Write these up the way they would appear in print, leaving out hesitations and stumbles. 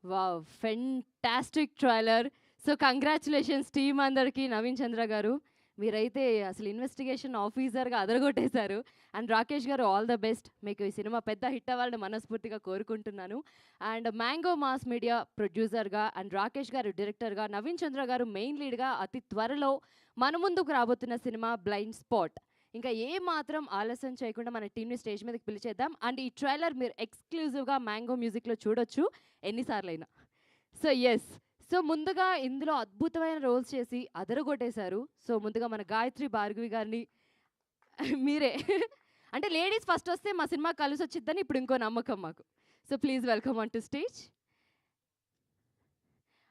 Wow! Fantastic trailer. So, congratulations team అందరికి. నవీన్ చంద్ర గారు, మీరైతే అసలు ఇన్వెస్టిగేషన్ ఆఫీసర్‌గా అదరగొట్టేశారు. అండ్ రాకేష్ గారు, ఆల్ ద బెస్ట్. మీకు ఈ సినిమా పెద్ద హిట్ అవ్వాలని మనస్ఫూర్తిగా కోరుకుంటున్నాను. అండ్ మ్యాంగో మాస్ మీడియా ప్రొడ్యూసర్‌గా అండ్ రాకేష్ గారు డైరెక్టర్‌గా, నవీన్ చంద్ర గారు మెయిన్ లీడ్‌గా అతి త్వరలో మన ముందుకు రాబోతున్న సినిమా 'బ్లైండ్ స్పాట్'. ఇంకా ఏ మాత్రం ఆలస్యం చేయకుండా మన టీమ్‌ని స్టేజ్ మీదకి పిలిచేద్దాం. అండ్ ఈ ట్రైలర్ మీరు ఎక్స్‌క్లూజివ్‌గా మ్యాంగో మ్యూజిక్‌లో చూడొచ్చు ఎన్ని సార్లైనా. So, yes. సో, ముందుగా ఇందులో అద్భుతమైన రోల్స్ చేసి అదరగొట్టేశారు. సో, ముందుగా మన గాయత్రి భార్గవి గారిని మీరే అంటే లేడీస్ ఫస్ట్ వస్తే మా సినిమా కలిసొచ్చిద్దని ఇప్పుడు ఇంకో నమ్మకం మాకు. So, please welcome on to stage.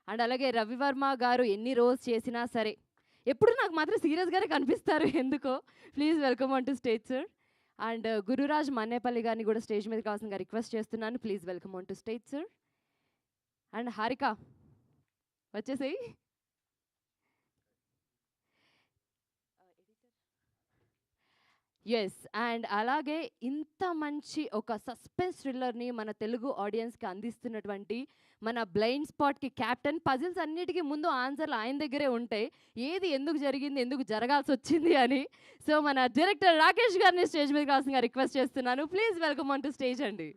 And అలాగే రవివర్మ గారు ఎన్ని రోల్స్ చేసినా సరే, ఎప్పుడు నాకు మాత్రం సీరియస్‌గానే కనిపిస్తారు ఎందుకో. Please welcome on to stage sir. And Gururaj Mannepalli గారిని కూడా స్టేజ్ మీదకి రావాల్సిందిగా రిక్వెస్ట్ చేస్తున్నాను. Please welcome on to stage sir. And Harika వచ్చేసేయి. యెస్. అండ్ అలాగే ఇంత మంచి ఒక సస్పెన్స్ థ్రిల్లర్‌ని మన తెలుగు ఆడియన్స్‌కి అందిస్తున్నటువంటి మన 'బ్లైండ్ స్పాట్‌కి' కెప్టెన్. పజిల్స్ అన్నిటికి ముందు ఆన్సర్‌లు ఆయన దగ్గరే ఉంటాయి. ఏది ఎందుకు జరిగింది, ఎందుకు జరగాల్సొచ్చింది అని. సో, మన డైరెక్టర్ రాకేష్ గారిని స్టేజ్ మీదకి రావాల్సిందిగా రిక్వెస్ట్ చేస్తున్నాను. Please welcome on to stage అండి.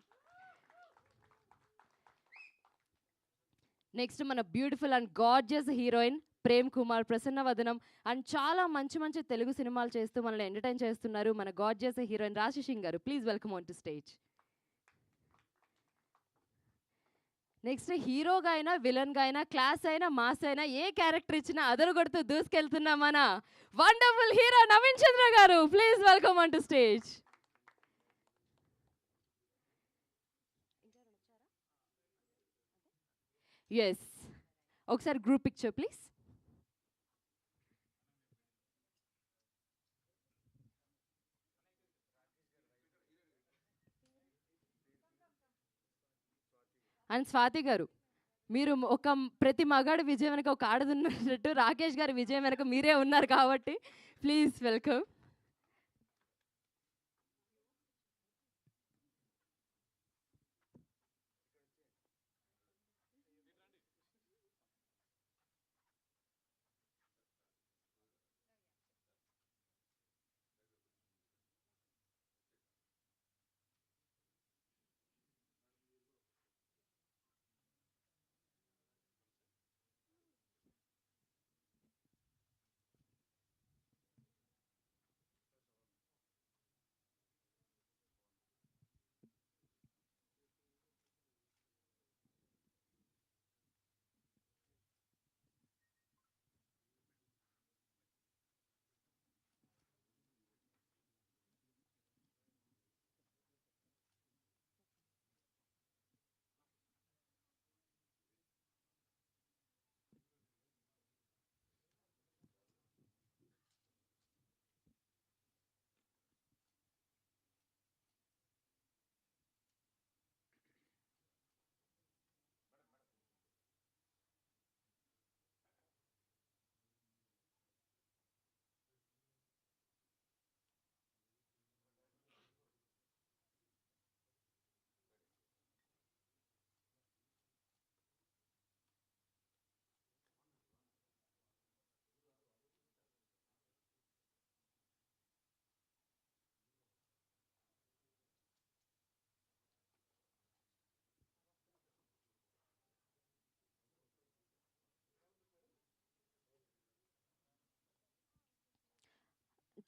నెక్స్ట్ మన beautiful and gorgeous heroine Prem Kumar Prasanna Vadanam. And చాలా మంచి మంచి తెలుగు సినిమాలు చేస్తూ మనల్ని ఎంటర్టైన్ చేస్తున్నారు మన గార్జియస్ హీరోయిన్ రాశి సింగ్ గారు. Please welcome on to stage. Next హీరోగా అయినా విలన్గా అయినా క్లాస్ అయినా మాస్ అయినా ఏ క్యారెక్టర్ ఇచ్చినా అదరగొడుతూ దూసుకెళ్తున్నా మన వండర్ఫుల్ హీరో నవీన్ చంద్ర గారు. Please welcome on to stage. Yes, ఒకసారి group picture please. And Swathi గారు, మీరు ఒక ప్రతి మగాడి విజయం వెనక ఒక ఆడది ఉన్నట్టు రాకేష్ గారి విజయం వెనక మీరే ఉన్నారు కాబట్టి please welcome.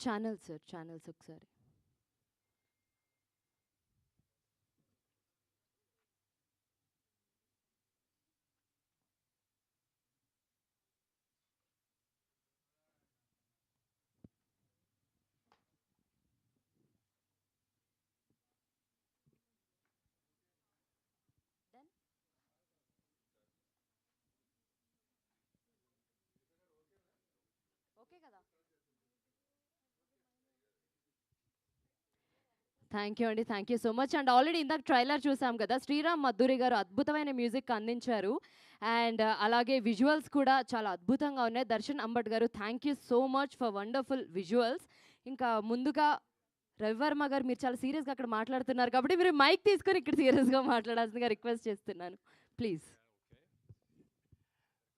Channel sir, channels ఒకసారి. ఓకే కదా. థ్యాంక్ యూ అండి. Thank you so much. And already ఇందాక ట్రైలర్ చూసాం కదా, శ్రీరామ్ మధురి గారు అద్భుతమైన మ్యూజిక్ అందించారు. అండ్ అలాగే విజువల్స్ కూడా చాలా అద్భుతంగా ఉన్నాయి. దర్శన్ అంబట్ గారు, thank you so much for wonderful visuals. ఇంకా ముందుగా రవివర్మ గారు, మీరు చాలా సీరియస్గా అక్కడ మాట్లాడుతున్నారు కాబట్టి మీరు మైక్ తీసుకొని ఇక్కడ సీరియస్గా మాట్లాడాల్సిందిగా రిక్వెస్ట్ చేస్తున్నాను ప్లీజ్.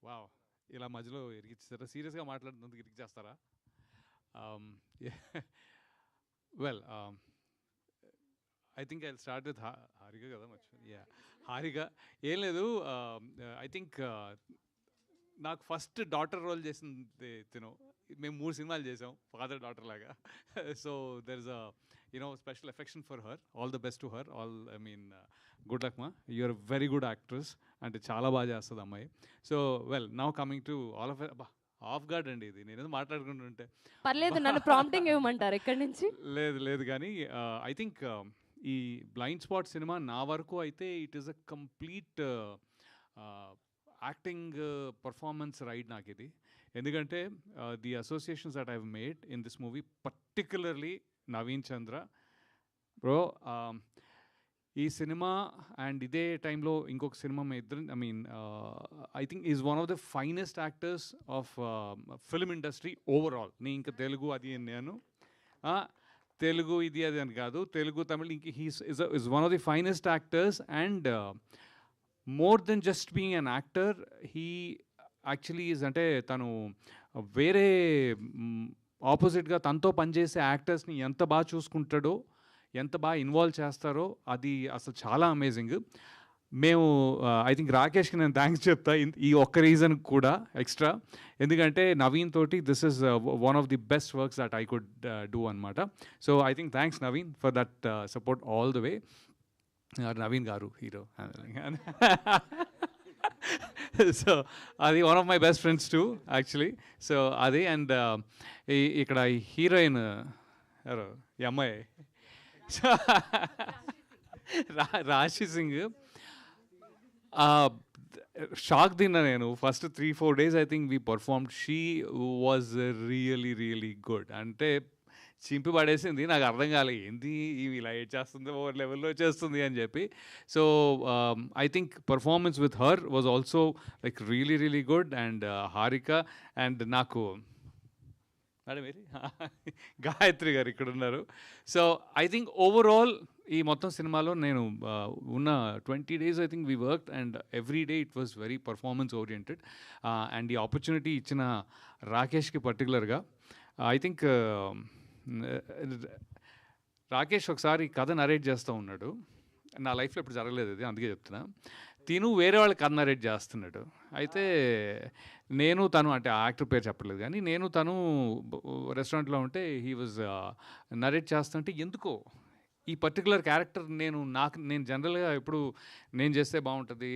వావ్, ఇలా మధ్యలో ఇరికిచ్చారా? సీరియస్గా మాట్లాడుతున్నందుకు ఇరికిచ్చేస్తారా? Well, I think I start with Harika కదా, యా హారిక. ఏం లేదు, ఐ థింక్ నాకు ఫస్ట్ డాటర్ రోల్ చేసింది తిను. మేము 3 సినిమాలు చేసాం ఫాదర్ డాటర్ లాగా. So there is special affection for her. All the best to her. Good luck మా, యూఆర్ వెరీ గుడ్ యాక్ట్రెస్. అంటే చాలా బాగా చేస్తుంది అమ్మాయి. So well, now coming to all of guard అండి ఇది, నేనేదో మాట్లాడుకుంటుంటే. పర్లేదు, నన్ను ప్రాంప్టింగ్ ఇవ్వమంటారు ఎక్కడి నుంచి? లేదు కానీ ఐ థింక్ ఈ బ్లైండ్ స్పాట్ సినిమా నా వరకు అయితే it is a complete acting performance ride నాకు ఇది. ఎందుకంటే the associations that I've made in this movie, particularly Naveen Chandra bro. ఈ సినిమా అండ్ ఇదే టైంలో ఇంకొక సినిమా మీ ఇద్దరు, I think is one of the finest actors of film industry overall. నేను ఇంకా తెలుగు అది నేను తెలుగు ఇది అది అని కాదు, తెలుగు తమిళ్ ఇంక is one of the finest actors. And more than just being an actor, he actually is, అంటే తను వేరే ఆపోజిట్గా తనతో పనిచేసే యాక్టర్స్ని ఎంత బాగా చూసుకుంటాడో, ఎంత బాగా ఇన్వాల్వ్ చేస్తారో, అది అసలు చాలా అమేజింగ్. మేము ఐ థింక్ రాకేష్కి నేను థ్యాంక్స్ చెప్తా ఈ ఒక్క రీజన్ కూడా ఎక్స్ట్రా. ఎందుకంటే నవీన్ తోటి this is one of the best works that I could do అనమాట. So I think thanks Naveen for that support all the way. Naveen గారు హీరో. సో అది one of my best friends too actually. So అది, and ఇక్కడ heroine ఎవరు, ఈ అమ్మాయి Rashi Singh. Shock తిన్నా నేను first 3-4 days. I think we performed. She was really really good. అంటే చింపి పడేసింది. నాకు అర్థం కాలే ఏంది ఇవి ఇలా ఏడ్ చేస్తుంది, ఓవర్ లెవెల్లో చేస్తుంది అని చెప్పి. So I think performance with her was also like really really good. And Harika, and నాకు మేడం ఏరి గాయత్రి గారు ఇక్కడ ఉన్నారు. సో ఐ థింక్ ఓవరాల్ ఈ మొత్తం సినిమాలో నేను ఉన్న 20 days I think we worked, and every day it was very performance oriented. And ఈ ఆపర్చునిటీ ఇచ్చిన రాకేష్కి పర్టికులర్గా ఐ థింక్ రాకేష్ ఒకసారి కథ నరేట్ చేస్తూ ఉన్నాడు. నా లైఫ్లో ఇప్పుడు జరగలేదు అది, అందుకే చెప్తున్నా. తిను వేరే వాళ్ళకి కథ నరేట్ చేస్తున్నాడు. అయితే నేను తను, అంటే ఆ యాక్టర్ పేరు చెప్పలేదు కానీ, నేను తను రెస్టారెంట్లో ఉంటే హీ వాజ్ నరేట్ చేస్తుంటే ఎందుకో ఈ పర్టికులర్ క్యారెక్టర్ నేను జనరల్గా ఎప్పుడు నేను చేస్తే బాగుంటుంది,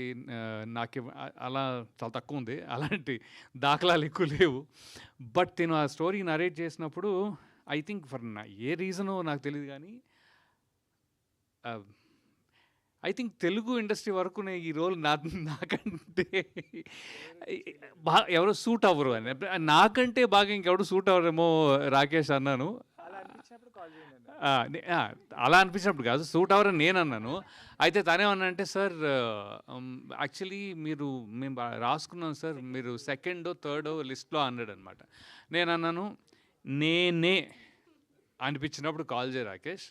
నాకు అలా చాలా తక్కువ ఉంది, అలాంటి దాఖలాలు ఎక్కువ లేవు. బట్ నేను ఆ స్టోరీ నరేట్ చేసినప్పుడు ఐ థింక్ ఫర్ ఏ రీజనో నాకు తెలియదు కానీ, ఐ థింక్ తెలుగు ఇండస్ట్రీ వరకు నేను ఈ రోల్ నాకంటే బాగా ఎవరో సూట్ అవ్వరు అని, నాకంటే బాగా ఇంకెవరు సూట్ అవ్వరేమో రాకేష్ అన్నాను. అలా అనిపించినప్పుడు కాదు, సూట్ అవ్వరని నేను అన్నాను. అయితే తనేమన్నా సార్ యాక్చువల్లీ మేము రాసుకున్నాం సార్, మీరు 2nd or 3rd లిస్ట్లో అన్నాడు అనమాట. నేను అన్నాను నేనే అనిపించినప్పుడు కాల్ చేయ రాకేష్,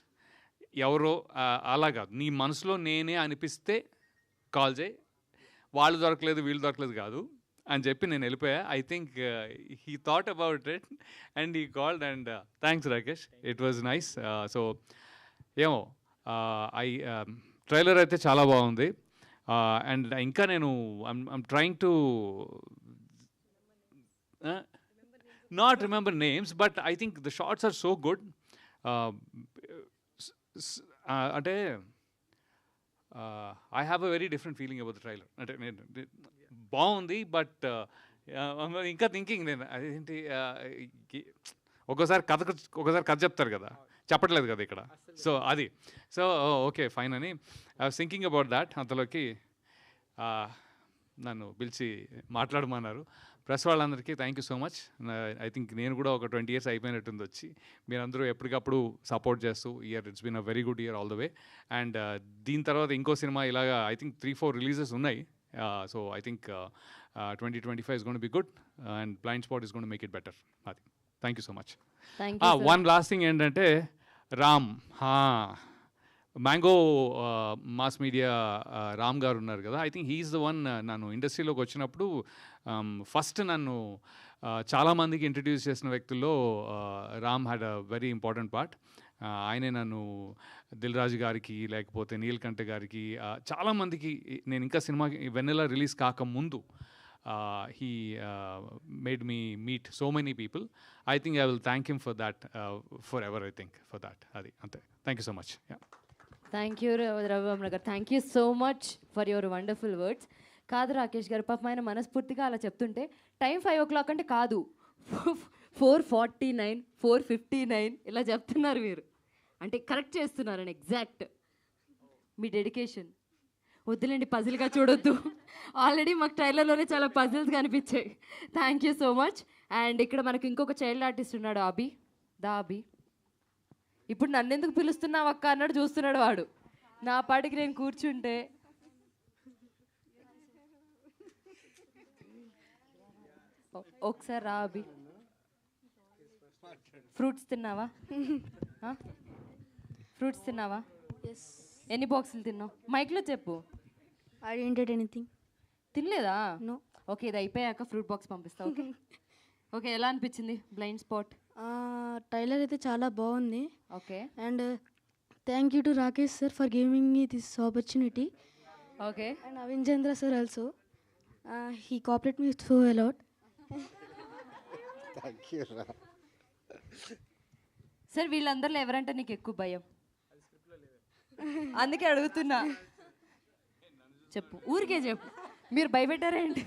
ఎవరో అలా కాదు, నీ మనసులో నేనే అనిపిస్తే కాల్ చేయి, వాళ్ళు దొరకలేదు వీళ్ళు దొరకలేదు కాదు అని చెప్పి నేను వెళ్ళిపోయా. I think he thought about it and he called, and thanks Rakesh, it was nice. So ఏమో ట్రైలర్ అయితే చాలా బాగుంది. అండ్ ఇంకా నేను I'm trying to not remember names, but I think the shots are so good. అంటే I have a very different feeling about the trailer. అంటే బాగుంది, but ఇంకా థింకింగ్ నేను అదేంటి, ఒకసారి కథ చెప్తారు కదా, చెప్పట్లేదు కదా ఇక్కడ. సో అది, సో ఓకే ఫైన్ అని I was thinking about that. అంతలోకి నన్ను పిలిచి మాట్లాడమన్నారు. ప్రెస్ వాళ్ళందరికీ thank you so much. I think నేను కూడా ఒక 20 years అయిపోయినట్టుంది వచ్చి, మీరందరూ ఎప్పటికప్పుడు సపోర్ట్ చేస్తూ year it's been a very good year all the way. And దీని తర్వాత ఇంకో సినిమా ఇలాగా ఐ థింక్ 3-4 రిలీజెస్ ఉన్నాయి. So I think 2025 is going to be good, and Blind Spot is going to make it better. అది, thank you so much. One last thing ఏంటంటే Ram mango mass media Ram గారు ఉన్నారు కదా, I think he's the one. నన్ను ఇండస్ట్రీలోకి వచ్చినప్పుడు first నన్ను చాలామందికి ఇంట్రడ్యూస్ చేసిన వ్యక్తుల్లో Ram had a very important part. ఆయనే నన్ను దిల్ రాజు గారికి, లేకపోతే నీల్కంఠ గారికి, చాలామందికి, నేను ఇంకా సినిమాకి వెన్నెల రిలీజ్ కాకముందు he made me meet so many people. I think I will thank him for that forever. I think for that. Adi ante. Thank you so much. Yeah. Thank you Ravivarma గారు, thank you so much for your wonderful words. కాదు రాకేష్ గారు, పాపం ఆయన మనస్ఫూర్తిగా అలా చెప్తుంటే time 5 o'clock అంటే కాదు 4:49, 4:59 ఇలా చెప్తున్నారు మీరు. అంటే కరెక్ట్ చేస్తున్నారని ఎగ్జాక్ట్ మీ డెడికేషన్. వద్దులేండి, పజిల్గా చూడొద్దు. ఆల్రెడీ మాకు ట్రైలర్లోనే చాలా పజిల్స్ కనిపించాయి. Thank you so much. And ఇక్కడ మనకు ఇంకొక చైల్డ్ ఆర్టిస్ట్ ఉన్నాడు, అభి. అభి ఇప్పుడు నన్ను ఎందుకు పిలుస్తున్నావు అక్క అన్నాడు, చూస్తున్నాడు వాడు. నా పాటికి నేను కూర్చుంటే ఒకసారి రా అభి. ఫ్రూట్స్ తిన్నావా? ఫ్రూట్స్ తిన్నావా? ఎన్ని బాక్సులు తిన్నావు? మైక్లో చెప్పు. I didn't eat anything. తినలేదా? No. ఓకే, ఇది అయిపోయాక ఫ్రూట్ బాక్స్ పంపిస్తా. ఓకే ఓకే, ఎలా అనిపించింది బ్లైండ్ స్పాట్? ట్రైలర్ అయితే చాలా బాగుంది. Okay and thank you to Rakesh sir for giving me this opportunity. Okay and Naveen Chandra sir also he cooperate me so a lot. Sir, వీళ్ళందరిలో ఎవరంటే నీకు ఎక్కువ భయం? అందుకే అడుగుతున్నా, చెప్పు, ఊరికే చెప్పు. మీరు భయపెట్టారేంటి?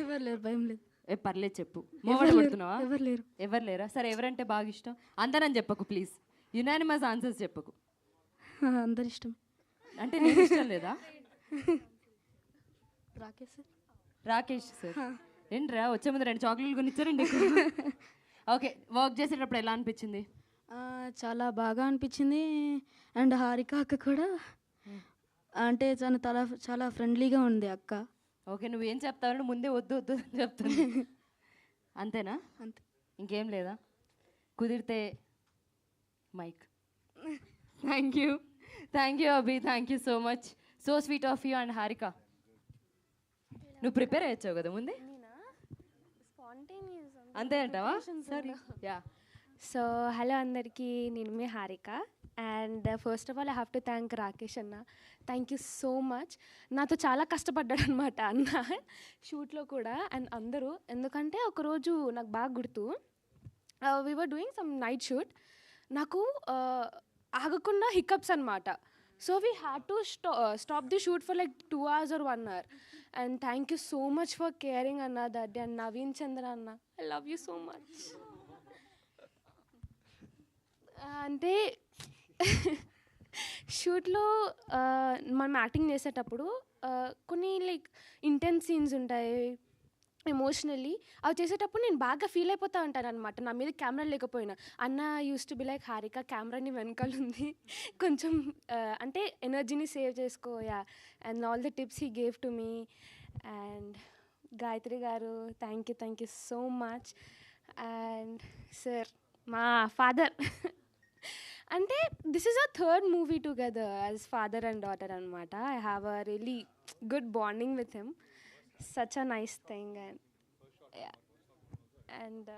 ఎవరు లేరు, భయం లేదు. పర్లేదు చెప్పు. మొదలుపెడుతున్నావా? ఎవరు లేరు. ఎవరు లేరా? సరే, ఎవరంటే బాగా ఇష్టం? అందరని చెప్పకు ప్లీజ్, యునానిమస్ ఆన్సర్స్ చెప్పకు. అందరు ఇష్టం. అంటే నీకు ఇష్టం లేదా? రాకేష్ సార్. రాకేష్ సార్ ఏంట్రా, వచ్చే ముందు 2 చాక్లెట్లు కొనిచ్చారండి. ఓకే, వర్క్ చేసేటప్పుడు ఎలా అనిపించింది? చాలా బాగా అనిపించింది. అండ్ హారిక అక్క కూడా అంటే చాలా ఫ్రెండ్లీగా ఉంది అక్క. ఓకే, నువ్వేం చెప్తావు ముందే వద్దు వద్దు అని చెప్తాను. అంతేనా? అంతే, ఇంకేం లేదా? కుదిరితే mike. Thank you Abhi, thank you so much. So sweet of you. And Harika, నువ్వు ప్రిపేర్ అయ్యొచ్చావు కదా ముందే, అంతే అంటావా? సరే, యా. సో హలో అందరికీ, నేను మీ Harika. And first of all I have to thank Rakesh అన్న. Thank you so much. నాతో చాలా కష్టపడ్డాడు అనమాట అన్న షూట్లో కూడా. అండ్ అందరూ, ఎందుకంటే ఒకరోజు నాకు బాగా గుర్తు, we were doing some night shoot. నాకు ఆగకుండా హికప్స్ అనమాట. So we had to stop the shoot for like 2 hours or 1 hour. And thank you so much for caring అన్న దట్ డే. అండ్ నవీన్ చంద్ర అన్న, I love you so much. అంటే షూట్లో మనం acting చేసేటప్పుడు కొన్ని like intense scenes ఉంటాయి emotionally. అవి చేసేటప్పుడు నేను బాగా ఫీల్ అయిపోతూ ఉంటాను అనమాట, నా మీద కెమెరా లేకపోయినా. అన్న use to be like, Harika కెమెరాని వెనకాల ఉంది, కొంచెం అంటే ఎనర్జీని సేవ్ చేసుకోయా. And all the tips he gave to me. And Gayatri garu, thank you so much. And sir, మా ఫాదర్. అంటే this is a third movie together as father and daughter అనమాట. I have a really good bonding with him. Such a nice thing. And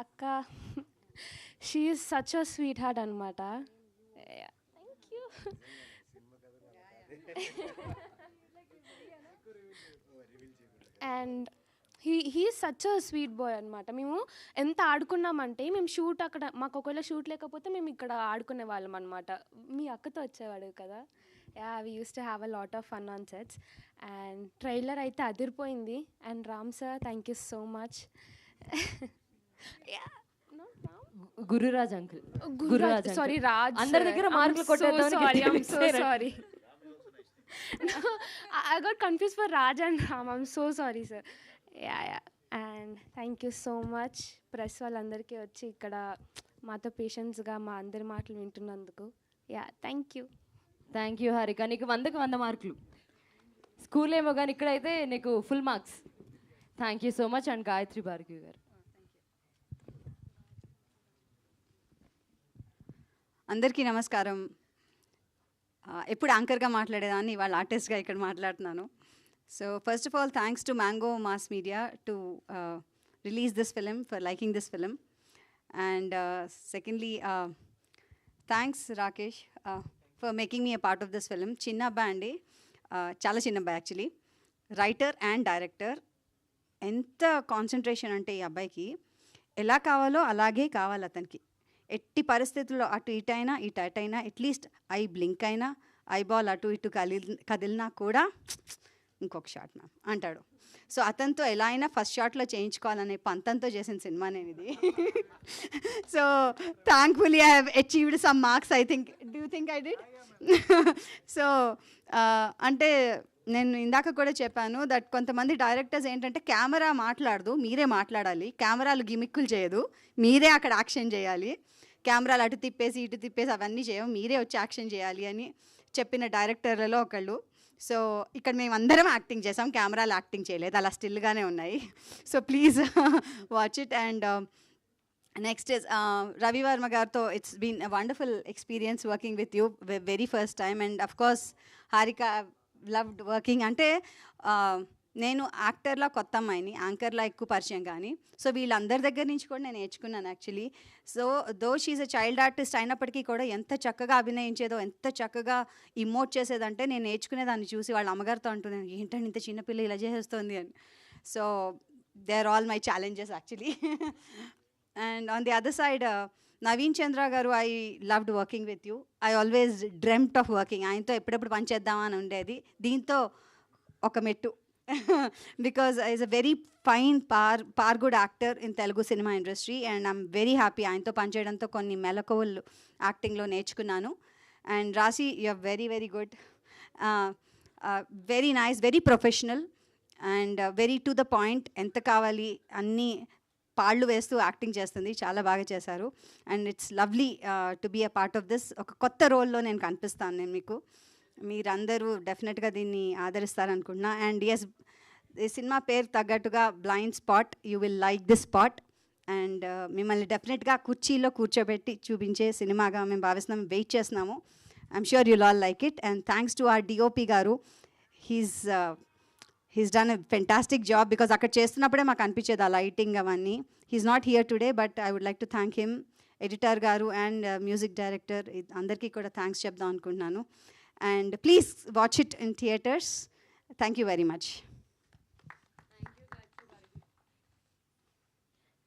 అక్క, she is such a sweetheart అనమాట. Thank you. And he such a sweet boy అనమాట. మేము ఎంత ఆడుకున్నామంటే, మేము shoot అక్కడ, మాకు ఒకవేళ షూట్ లేకపోతే మేము ఇక్కడ ఆడుకునే వాళ్ళం అనమాట. మీ అక్కతో వచ్చేవాడు కదా. Yeah, we use to have a lot of fun on sets. And trailer అయితే అదిరిపోయింది. And Ram sir, thank you so much. Gururaj uncle, sorry, Raj. అందరి దగ్గర మార్కులు కొట్టేద్దాం. Sorry, I got confused for Raj and Ram. I'm so sorry, sir. Yeah. And thank you so much. Press వాళ్ళందరికీ వచ్చి ఇక్కడ మాతో పేషెన్స్గా మా అందరి మాటలు వింటున్నందుకు. Yeah, thank you Harika. నీకు 100కి 100 మార్కులు. స్కూల్ ఏమో కానీ ఇక్కడైతే నీకు full marks. Thank you so much. And Gayatri Bhargavi garu, అందరికీ నమస్కారం. ఎప్పుడు యాంకర్గా మాట్లాడేదాన్ని ఇవాళ ఆర్టిస్ట్గా ఇక్కడ మాట్లాడుతున్నాను. So first of all thanks to mango mass media to release this film, for liking this film. And secondly thanks Rakesh for making me a part of this film. చిన్న అబ్బాయి అండి, చాలా చిన్న అబ్బాయి యాక్చువల్లీ, రైటర్ అండ్ డైరెక్టర్. ఎంత concentration అంటే ఈ అబ్బాయికి ఎలా కావాలో అలాగే కావాలి అతనికి. ఎట్టి పరిస్థితుల్లో అటు ఇటైనా ఇటు అటైనా అట్లీస్ట్ ఐ బ్లింక్ అయినా ఐబాల్ అటు ఇటు కదిలినా కూడా ఇంకొక షాట్ మ్యామ్ అంటాడు. సో అతనితో ఎలా అయినా ఫస్ట్ షాట్లో చేయించుకోవాలనే పంతంతో చేసిన సినిమా నేను ఇది. So thankfully I have achieved some marks I think. Do you think I did? So అంటే నేను ఇందాక కూడా చెప్పాను దట్ కొంతమంది డైరెక్టర్స్ ఏంటంటే కెమెరా మాట్లాడదు, మీరే మాట్లాడాలి. కెమెరాలు గిమిక్కులు చేయదు, మీరే అక్కడ యాక్షన్ చేయాలి. కెమెరాలు అటు తిప్పేసి ఇటు తిప్పేసి అవన్నీ చేయవు, మీరే వచ్చి యాక్షన్ చేయాలి అని చెప్పిన డైరెక్టర్లలో ఒకళ్ళు. సో ఇక్కడ మేము అందరం యాక్టింగ్ చేసాం, కెమెరాలు యాక్టింగ్ చేయలేదు, అలా స్టిల్గానే ఉన్నాయి. So please watch it. And next is Ravi Varma గారితో it's been a wonderful experience working with you very first time. And of course Harika, loved working. అంటే నేను యాక్టర్లా కొత్త అమ్మాయిని, యాంకర్లా ఎక్కువ పరిచయం కానీ. సో వీళ్ళందరి దగ్గర నుంచి కూడా నేను నేర్చుకున్నాను actually. So though she's a child artist అయినప్పటికీ కూడా ఎంత చక్కగా అభినయించేదో, ఎంత చక్కగా ఇమోట్ చేసేదంటే నేను నేర్చుకునేదాన్ని చూసి వాళ్ళ అమ్మగారితో అంటున్నాను, ఏంటంటే ఇంత చిన్నపిల్ల ఇలా చేసేస్తుంది అని. So they are all my challenges actually. And on the other side Naveen Chandra garu, I loved working with you. I always dreamt of working. ఆయనతో ఎప్పుడెప్పుడు పని చేద్దామని ఉండేది. దీంతో ఒక మెట్టు, because is a very fine par good actor in Telugu cinema industry. And I'm very happy ఆయనతో పనిచేయడంతో కొన్ని మెలకువలు యాక్టింగ్లో నేర్చుకున్నాను. And Rashi, you are very very good, very nice, very professional and very to the point. ఎంత కావాలి అన్నీ పాళ్ళు వేస్తూ యాక్టింగ్ చేస్తుంది, చాలా బాగా చేశారు. And it's lovely to be a part of this. ఒక కొత్త రోల్లో నేను కనిపిస్తాను నేను మీకు. మీరందరూ డెఫినెట్గా దీన్ని ఆదరిస్తారనుకుంటున్నా. అండ్ ఎస్, ఈ సినిమా పేరు తగ్గట్టుగా blind spot, you will like this spot. And మిమ్మల్ని డెఫినెట్గా కుర్చీలో కూర్చోబెట్టి చూపించే సినిమాగా మేము భావిస్తున్నాం, వెయిట్ చేస్తున్నాము. I'm sure you'll all like it. And thanks to our DOP గారు, he's done a fantastic job, because అక్కడ చేస్తున్నప్పుడే మాకు అనిపించేది ఆ లైటింగ్ అవన్నీ. He's not here today, but I would like to thank him. Editor garu and music director అందరికీ కూడా thanks చెప్దాం అనుకుంటున్నాను. And please watch it in theatres. Thank you very much.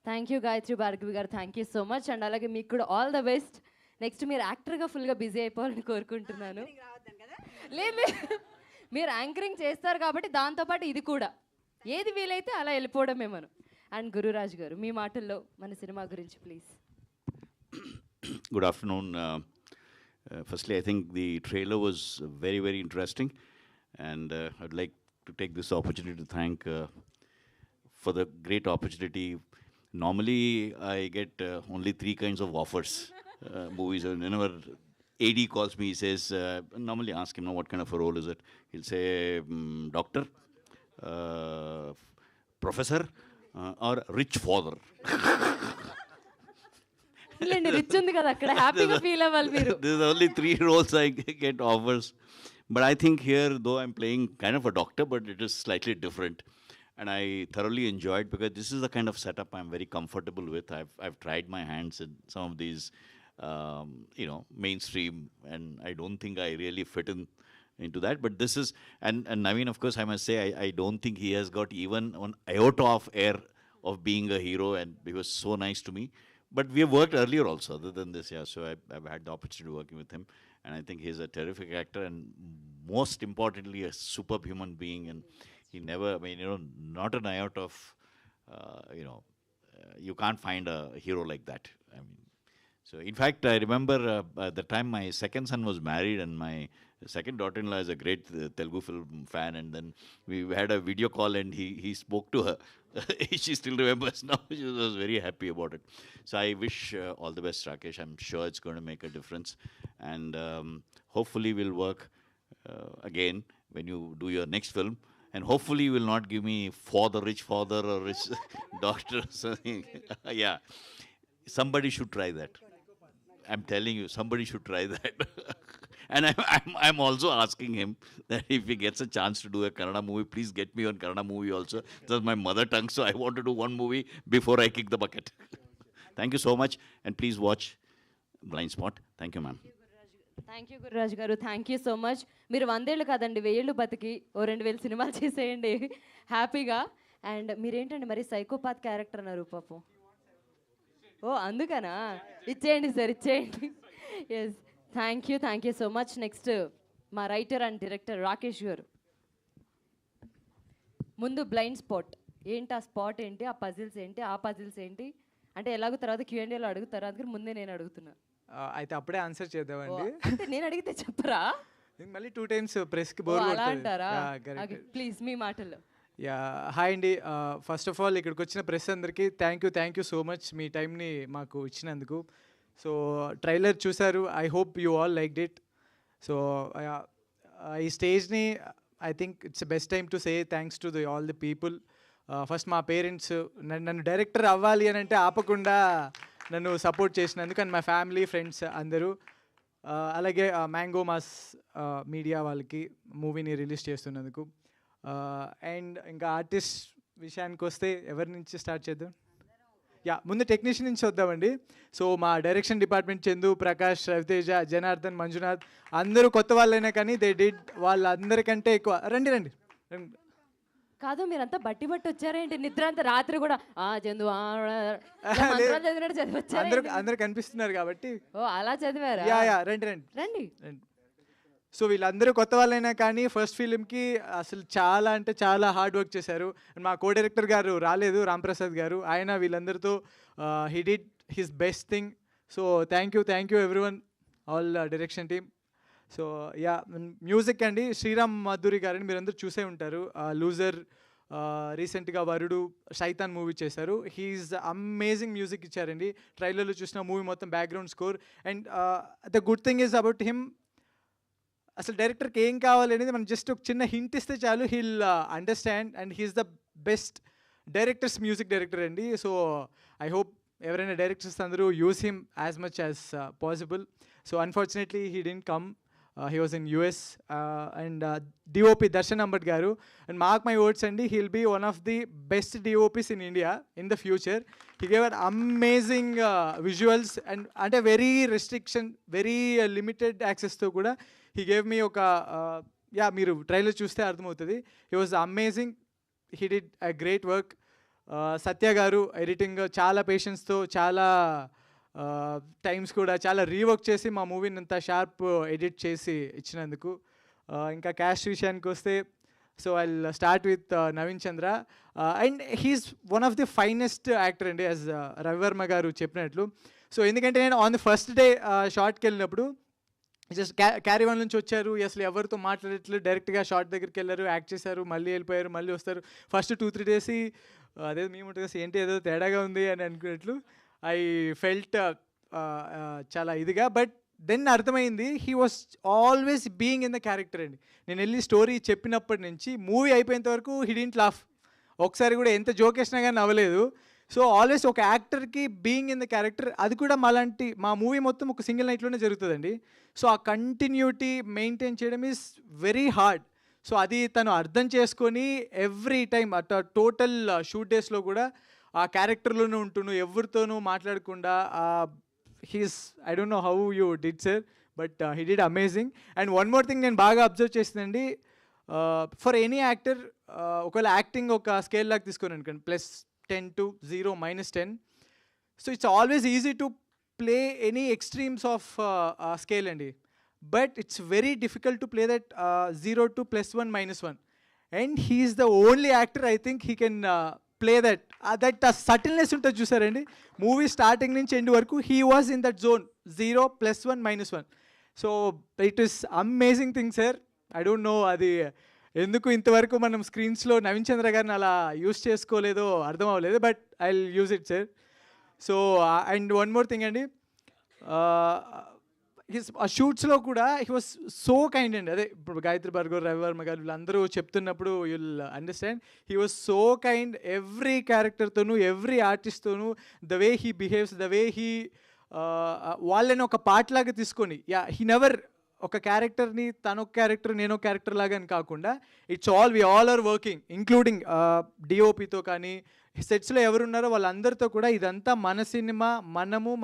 Thank you Gayatri Bhargavi garu, thank you so much. And అలాగే మీకు కూడా all the best. Next మీరు యాక్టర్గా ఫుల్గా బిజీ అయిపోవాలని కోరుకుంటున్నాను. లేదు, మీరు యాంకరింగ్ చేస్తారు కాబట్టి దాంతోపాటు ఇది కూడా, ఏది వీలైతే అలా వెళ్ళిపోవడమే మనం. అండ్ గురురాజ్ గారు, మీ మాటల్లో మన సినిమా గురించి please. Good afternoon. Firstly, I think the trailer was very, very interesting, and I'd like to take this opportunity to thank for the great opportunity. Normally, I get only 3 kinds of offers, movies, and whenever AD calls me, he says, normally ask him, what kind of a role is it? He'll say, doctor, professor, or rich father. Rich ఉంది కదా అక్కడ, హ్యాపీగా feel అవ్వాలి మీరు. This is only 3 roles I get offers. But I think here, though I'm playing kind of a doctor, but it is slightly different. And I thoroughly enjoyed, because this is the kind of setup I'm very comfortable with. I've tried my hands in some of these mainstream, and I don't think I really fit into that. But this is, and Naveen, of course, I must say, I don't think he has got even an iota of air of being a hero, and he was so nice to me. But we have worked earlier also, other than this, yeah. So I've had the opportunity of working with him, and I think he's a terrific actor, and most importantly, a superb human being. And he never, not an iota of, you can't find a hero like that. I mean, so in fact, I remember at the time my second son was married, and my second daughter-in-law is a great Telugu film fan, and then we had a video call, and he spoke to her. She still remembers now. She was very happy about it. So I wish all the best, Rakesh. I'm sure it's going to make a difference, and hopefully we'll work again when you do your next film. And hopefully you will not give me rich father or rich doctor or something. Yeah, somebody should try that. I'm telling you, somebody should try that. And I'm also asking him that if he gets a chance to do a Kannada movie, please get me on Kannada movie also. That's my mother tongue, so I want to do one movie before I kick the bucket. Thank you so much, and please watch Blind Spot. Thank you, ma'am. Thank you Gururaj గారు, thank you so much. మీరు 100 ఏళ్ళు కాదండి, 1000 ఏళ్ళు బతికి ఓ 2000 సినిమాలు చేసేయండి హ్యాపీగా. And మీరేంటండి మరి సైకోపాత్ క్యారెక్టర్ అన్నారు పాపం. ఓ అందుకనా, ఇచ్చేయండి సార్, ఇచ్చేయండి. Yes, thank you so much. Next మా రైటర్ అండ్ డైరెక్టర్ రాకేష్ గారు. ముందు బ్లైండ్ స్పాట్ ఏంటి, ఆ స్పాట్ ఏంటి, ఆ పజిల్స్ ఏంటి, ఆ పజిల్స్ ఏంటి అంటే ఎలాగో తర్వాత Q&Aలో అడుగుతారు, అందుకని ముందే నేను అడుగుతున్నా. అయితే అప్పుడే ఆన్సర్ చేద్దామండి. అంటే నేను అడిగితే చెప్పరా? మళ్ళీ 2 times ప్రెస్కి బోర్ అలా అంటారా? ప్లీజ్ మీ మాటల్లో. యా, హాయ్ అండి. ఫస్ట్ ఆఫ్ ఆల్ ఇక్కడికి వచ్చిన ప్రెస్ అందరికీ థ్యాంక్ యూ సో మచ్ మీ టైంని మాకు ఇచ్చినందుకు. సో ట్రైలర్ చూసారు, I hope you all liked it. So ఈ స్టేజ్ని I think it's best time to say thanks to all the people. First మా పేరెంట్స్ నన్ను డైరెక్టర్ అవ్వాలి అని అంటే ఆపకుండా నన్ను సపోర్ట్ చేసినందుకు, అండ్ మా ఫ్యామిలీ ఫ్రెండ్స్ అందరూ, అలాగే మ్యాంగో మాస్ మీడియా వాళ్ళకి మూవీని రిలీజ్ చేస్తున్నందుకు. అండ్ ఇంకా ఆర్టిస్ట్ విషయానికి వస్తే ఎవరి నుంచి స్టార్ట్ చేద్దాం? యా, ముందు టెక్నీషియన్ నుంచి వద్దామండి. సో మా డైరెక్షన్ డిపార్ట్మెంట్ చందు, ప్రకాష్, రవితేజ, జనార్దన్, మంజునాథ్ అందరూ కొత్త వాళ్ళైనా కానీ దే డిడ్ వాళ్ళందరికంటే ఎక్కువ. రండి రండి రండి. కాదు మీరంతా బట్టి వచ్చారేంటి? నిద్ర అంతా రాత్రి కూడా చందు చదివినట్టు చదివచ్చారు. అందరూ కనిపిస్తున్నారు కాబట్టి. ఓ అలా చదివారా? యా రండి రండి రండి. సో వీళ్ళందరూ కొత్త వాళ్ళైనా కానీ ఫస్ట్ ఫిలింకి అసలు చాలా అంటే చాలా హార్డ్ వర్క్ చేశారు. మా కో డైరెక్టర్ గారు రాలేదు, రాంప్రసాద్ గారు, ఆయన వీళ్ళందరితో he did his best thing. So thank you everyone, all direction team. So yeah, music అండి శ్రీరామ్ మాధురి గారని మీరందరూ చూసే ఉంటారు. లూజర్, రీసెంట్గా వరుడు, శైతాన్ మూవీ చేశారు. హీఈస్ అమేజింగ్ మ్యూజిక్ ఇచ్చారండి. ట్రైలర్లో చూసిన మూవీ మొత్తం background score. And the good thing is about him, అసలు డైరెక్టర్కి ఏం కావాలి అనేది మనం జస్ట్ ఒక చిన్న హింట్ ఇస్తే చాలు, he'll understand. And he's the best directors music director అండి. సో ఐ హోప్ ఎవరైనా డైరెక్టర్స్ అందరూ use him as much as possible. So unfortunately he didn't come. He was in US. And DOP Darshan Ambad garu, and mark my words andi, he'll be one of the best DOPs in India in the future. He gave an amazing visuals and a very very limited access to kuda he gave me oka meeru trailer chuste ardhamavutadi. He was amazing. He did a great work. Satya garu editing chaala patience tho, chaala times కూడా చాలా rework చేసి మా మూవీని అంతా sharp edit చేసి ఇచ్చినందుకు. ఇంకా cast విషయానికి వస్తే, so I start with Naveen Chandra. And he's one of the finest actor అండి, యాజ్ రవివర్మ గారు చెప్పినట్లు. సో ఎందుకంటే నేను ఆన్ ది ఫస్ట్ డే షార్ట్కి వెళ్ళినప్పుడు జస్ట్ క్యారీ వన్ నుంచి వచ్చారు, అసలు ఎవరితో మాట్లాడట్లేదు, డైరెక్ట్గా షార్ట్ దగ్గరికి వెళ్ళారు, యాక్ట్ చేశారు, మళ్ళీ వెళ్ళిపోయారు, మళ్ళీ వస్తారు. ఫస్ట్ 2-3 days అదే మేము ఉంటుంది ఏంటి ఏదో తేడాగా ఉంది అని అనుకున్నట్లు ఐ ఫెల్ట్ చాలా ఇదిగా. బట్ దెన్ అర్థమైంది he was always being in the character అండి. నేను వెళ్ళి స్టోరీ చెప్పినప్పటి నుంచి మూవీ అయిపోయేంత వరకు హీ డిడ్ంట్ లాఫ్. ఒకసారి కూడా ఎంత జోక్ వేసినా కానీ నవ్వలేదు. సో ఆల్వేస్ ఒక యాక్టర్కి బీయింగ్ ఇన్ ద క్యారెక్టర్, అది కూడా మా మూవీ మొత్తం ఒక సింగిల్ నైట్లోనే జరుగుతుందండి. సో ఆ కంటిన్యూటీ మెయింటైన్ చేయడం ఈజ్ వెరీ హార్డ్. సో అది తను అర్థం చేసుకొని ఎవ్రీ టైం టోటల్ షూట్ డేస్లో కూడా ఆ క్యారెక్టర్లోనే ఉంటున్నాను, ఎవరితోనూ మాట్లాడకుండా. He's I don't know how you did sir, but he did amazing. And one more thing నేను బాగా అబ్జర్వ్ చేసిందండి, ఫర్ ఎనీ యాక్టర్ ఒకవేళ యాక్టింగ్ ఒక స్కేల్ లాగా తీసుకొని అనుకోండి, +10 to 0, -10. So it's always easy to play any extremes of scale అండి. But it's very difficult to play that 0 to +1, -1. And he's the only actor I think he can play that subtleness ఉంటుంది చూసారండి. Movie starting నుంచి end వరకు he was in that zone 0, +1, -1. So it is amazing thing sir. I don't no అది ఎందుకు ఇంతవరకు మనం స్క్రీన్స్లో నవీన్ చంద్ర గారిని అలా యూస్ చేసుకోలేదో అర్థం అవ్వలేదు, but I will use it sir. So and one more thing అండి, ఆ షూట్స్లో కూడా హీ వాస్ సో కైండ్ అండి. అదే ఇప్పుడు గాయత్రి భార్గవ్, రవివర్మ గారు వీళ్ళందరూ చెప్తున్నప్పుడు you will understand. He was so kind every క్యారెక్టర్తోనూ, every ఆర్టిస్ట్తోనూ. The way he behaves, the way he వాళ్ళని ఒక పార్ట్ లాగా తీసుకొని, హీ నెవర్ ఒక క్యారెక్టర్ని తనొక క్యారెక్టర్ నేనొక క్యారెక్టర్ లాగా అని కాకుండా it's all we all are working including డిఓపితో కానీ సెట్స్లో ఎవరున్నారో వాళ్ళందరితో కూడా ఇదంతా మన సినిమా,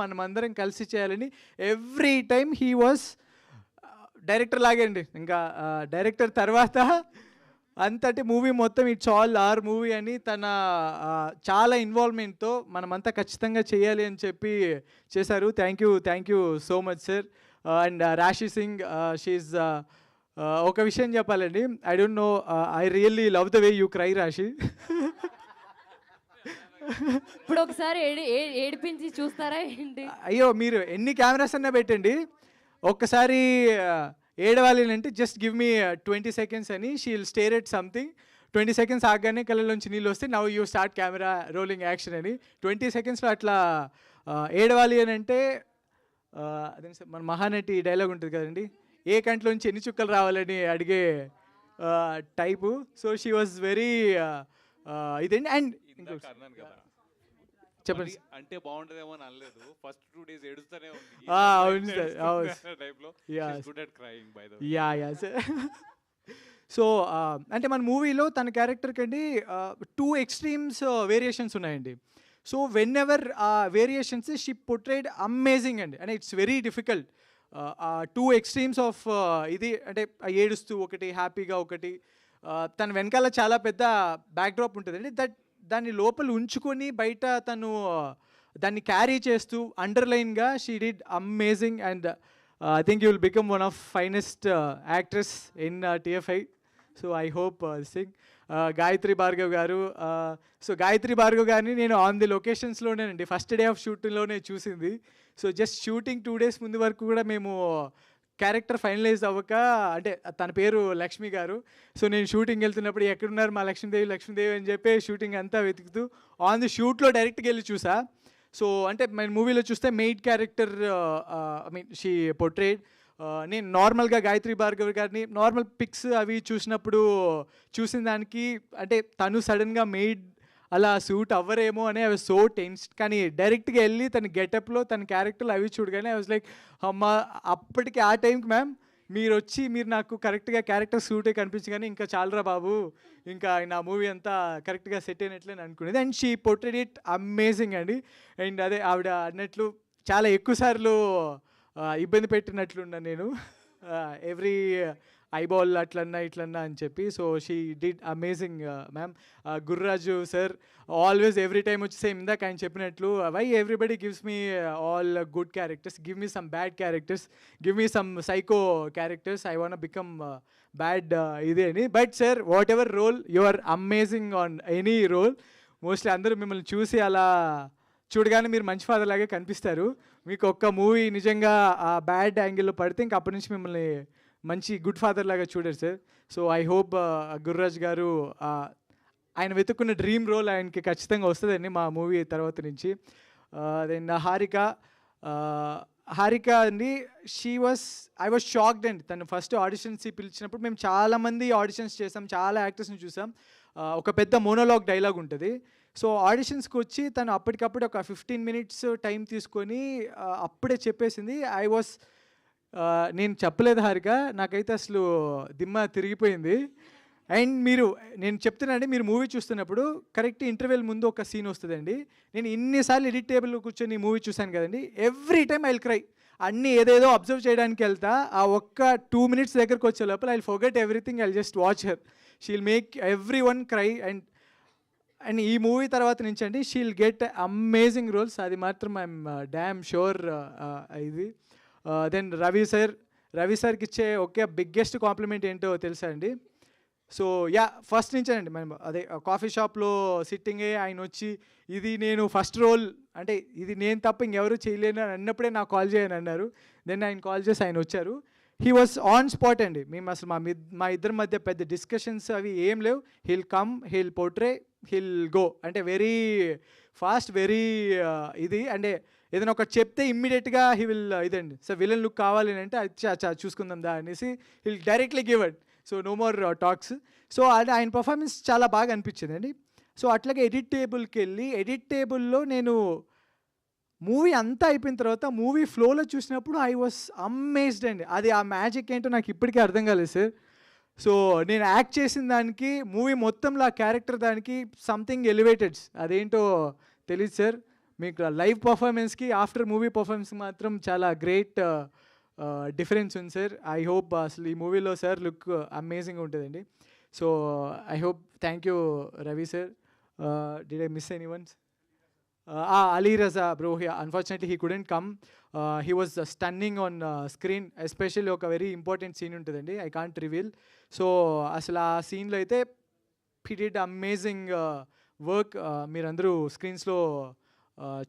మనమందరం కలిసి చేయాలని every time he was director లాగే అండి. ఇంకా డైరెక్టర్ తర్వాత అంతటి మూవీ మొత్తం ఇట్స్ ఆల్ ఆర్ మూవీ అని తన చాలా ఇన్వాల్వ్మెంట్తో మనమంతా ఖచ్చితంగా చేయాలి అని చెప్పి చేశారు. Thank you so much sir. And రాశి సింగ్, షీఈ్ ఒక విషయం చెప్పాలండి, I don't no, I really love the way you cry రాశి. ఇప్పుడు ఒకసారి ఏడిపించి చూస్తారా ఏంటి? అయ్యో మీరు ఎన్ని కెమెరాస్ అన్నా పెట్టండి, ఒక్కసారి ఏడవాలి అంటే జస్ట్ గివ్ మీ 20 seconds అని she will stare at something. 20 seconds ఆగానే కళ్ళలోంచి నీళ్ళు వస్తే now you start camera rolling action అని. 20 secondsలో అట్లా ఏడవాలి అని అంటే అదే మన మహానటి డైలాగ్ ఉంటుంది కదండి, ఏ కంట్లోంచి ఎన్ని చుక్కలు రావాలని అడిగే type. So she was very ఇదండి. అండ్ చెప్పండి. అంటే బాగుంటదేమో అని అనలేదు, ఫస్ట్ 2 days ఏడుస్తూనే ఉంది. అవును సార్, యా సార్. సో అంటే మన మూవీలో తన క్యారెక్టర్కి అండి 2 extremes వేరియేషన్స్ ఉన్నాయండి. సో వెన్ ఎవర్ ఆ వేరియేషన్స్ షీ పోర్ట్రేడ్ అమేజింగ్ అండి. అంటే it's very difficult. 2 extremes of ఇది అంటే ఏడుస్తూ ఒకటి, హ్యాపీగా ఒకటి, తన వెనకాల చాలా పెద్ద బ్యాక్డ్రాప్ ఉంటుందండి. దాన్ని లోపల ఉంచుకొని బయట తను దాన్ని క్యారీ చేస్తూ అండర్లైన్గా she did amazing. And I think you will become one of finest actress in TFI. So I hope sing. Gayatri Bhargav garu, so Gayatri Bhargav గారిని నేను ఆన్ ది లొకేషన్స్లోనేనండి ఫస్ట్ డే ఆఫ్ షూటింగ్లోనే చూసింది. సో జస్ట్ షూటింగ్ 2 days ముందు వరకు కూడా మేము క్యారెక్టర్ ఫైనలైజ్ అవ్వక, అంటే తన పేరు లక్ష్మి గారు, సో నేను షూటింగ్ వెళ్తున్నప్పుడు ఎక్కడున్నారు మా లక్ష్మీదేవి అని చెప్పి షూటింగ్ అంతా వెతుకుతూ ఆన్ ది షూట్లో డైరెక్ట్గా వెళ్ళి చూసా. సో అంటే మన మూవీలో చూస్తే maid character, I mean she portrayed. నేను నార్మల్గా గాయత్రి భార్గవ్ గారిని నార్మల్ పిక్స్ అవి చూసినప్పుడు చూసిన దానికి అంటే తను సడన్గా మెయిడ్ అలా సూట్ అవ్వరేమో అని ఐ వాజ్ సో టెన్స్. కానీ డైరెక్ట్గా వెళ్ళి తన గెటప్లో తన క్యారెక్టర్లు అవి చూడగానే ఐ వాజ్ లైక్ అమ్మ, అప్పటికి ఆ టైంకి మ్యామ్ మీరు నాకు కరెక్ట్గా క్యారెక్టర్ సూటే కనిపించి కానీ ఇంకా చాలరా బాబు, ఇంకా నా మూవీ అంతా కరెక్ట్గా సెట్ అయినట్లే అనుకునేది. And she portrayed it amazing అండి. అండ్ అదే ఆవిడ అన్నట్లు చాలా ఎక్కువ సార్లు ఇబ్బంది పెట్టినట్లున్నాను నేను, ఎవ్రీ ఐబాల్ అట్లన్నా ఇట్లన్నా అని చెప్పి. So she did amazing ma'am. Gurraju sir always every time వచ్చి సేమ్ ఇందాక ఆయన చెప్పినట్లు, why everybody gives me all good characters, give me some bad characters, give me some psycho characters, I want become bad ఇదే అని. But sir whatever role you are amazing on any role. Mostly అందరూ మిమ్మల్ని చూసి అలా చూడగానే మీరు మంచి father లాగే కనిపిస్తారు. మీకు ఒక్క మూవీ నిజంగా ఆ బ్యాడ్ యాంగిల్లో పడితే ఇంక అప్పటి నుంచి మిమ్మల్ని మంచి గుడ్ ఫాదర్ లాగా చూడారు sir. So I hope Gurraj గారు ఆయన వెతుక్కున్న డ్రీమ్ రోల్ ఆయనకి ఖచ్చితంగా వస్తుందండి మా మూవీ తర్వాత నుంచి. దెన్ హారిక అండి, ఐ వాజ్ షాక్డ్ అండి. తను ఫస్ట్ ఆడిషన్స్ పిలిచినప్పుడు మేము చాలామంది ఆడిషన్స్ చేసాం, చాలా యాక్టర్స్ని చూసాం. ఒక పెద్ద మోనోలాగ్ డైలాగ్ ఉంటుంది. సో ఆడిషన్స్కి వచ్చి తను అప్పటికప్పుడు ఒక 15 minutes టైం తీసుకొని అప్పుడే చెప్పేసింది. నేను చెప్పలేదు హారిక, నాకైతే అసలు దిమ్మ తిరిగిపోయింది. అండ్ నేను చెప్తున్నానండి, మీరు మూవీ చూస్తున్నప్పుడు కరెక్ట్ ఇంటర్వెల్ ముందు ఒక సీన్ వస్తుందండి. నేను ఇన్నిసార్లు ఎడిట్ టేబుల్లో కూర్చొని మూవీ చూశాను కదండి, every time I will cry. అన్నీ ఏదేదో అబ్జర్వ్ చేయడానికి వెళ్తా, ఆ ఒక్క 2 minutes దగ్గరకు వచ్చే లోపల I will forget everything, I will just watch her. She will make every one cry. And ఈ మూవీ తర్వాత నుంచి అండి she will get amazing roles, అది మాత్రం ఐఎమ్ డ్యామ్ షూర్. ఇది దెన్ రవి సార్కి ఇచ్చే ఒకే బిగ్గెస్ట్ కాంప్లిమెంట్ ఏంటో తెలుసా అండి? సో ఫస్ట్ నుంచేనండి మనం అదే కాఫీ షాప్లో సిట్టింగే ఆయన వచ్చి ఇది నేను ఫస్ట్ రోల్ అంటే ఇది నేను తప్ప ఇంకెవరు చేయలేను అని అన్నప్పుడే నాకు కాల్ చేయని అన్నారు. దెన్ ఆయన కాల్ చేసి ఆయన వచ్చారు. హీ వాజ్ ఆన్ స్పాట్ అండి. మేము అసలు మా ఇద్దరి మధ్య పెద్ద డిస్కషన్స్ అవి ఏం లేవు. He'll come, he'll portray, he'll go, అంటే వెరీ ఫాస్ట్, వెరీ ఇది. అంటే ఏదైనా ఒకటి చెప్తే ఇమ్మీడియట్గా హీ విల్ ఇదండి సార్ విలన్ లుక్ కావాలి అని అంటే అచ్చా చూసుకుందాం దా అనేసి he'll directly give it. So no more talks. సో అది ఆయన పర్ఫార్మెన్స్ చాలా బాగా అనిపించింది అండి. సో అట్లాగే ఎడిట్ టేబుల్కి వెళ్ళి ఎడిట్ టేబుల్లో నేను మూవీ అంతా అయిపోయిన తర్వాత మూవీ ఫ్లోలో చూసినప్పుడు ఐ వాస్ అమేజ్డ్ అండి. అది ఆ మ్యాజిక్ ఏంటో నాకు ఇప్పటికీ అర్థం కాలేదు సార్. సో నేను యాక్ట్ చేసిన దానికి మూవీ మొత్తంలో ఆ క్యారెక్టర్ దానికి సంథింగ్ ఎలివేటెడ్, అదేంటో తెలియదు సార్. మీకు లైవ్ పర్ఫార్మెన్స్కి ఆఫ్టర్ మూవీ పర్ఫార్మెన్స్కి మాత్రం చాలా గ్రేట్ డిఫరెన్స్ ఉంది సార్. ఐ హోప్ అసలు ఈ మూవీలో సార్ లుక్ అమేజింగ్ ఉంటుందండి. So I hope thank you Ravi sir. Did I miss any once? Ali Raza, bro, unfortunately he couldn't come. He was stunning on screen, especially ఒక very important scene ఉంటుందండి, I can't reveal. So అసలు ఆ సీన్లో అయితే he did amazing work. మీరందరూ స్క్రీన్స్లో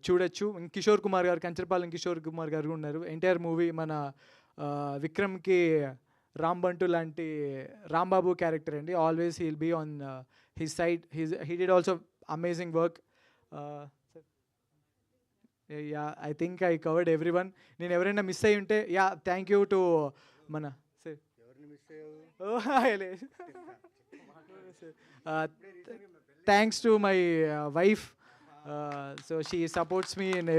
చూడొచ్చు. కిషోర్ కుమార్ గారు, కంచరపాలెం కిషోర్ కుమార్ గారు ఉన్నారు. ఎంటైర్ మూవీ మన విక్రమ్కి రాంబంటు లాంటి రాంబాబు క్యారెక్టర్ అండి. Always he will be on his side. He did also amazing work. Yeah, I think I covered everyone. నేను ఎవరైనా మిస్ అయ్యి ఉంటే యా, థ్యాంక్ యూ టు మన thanks to my wife. So she supports me in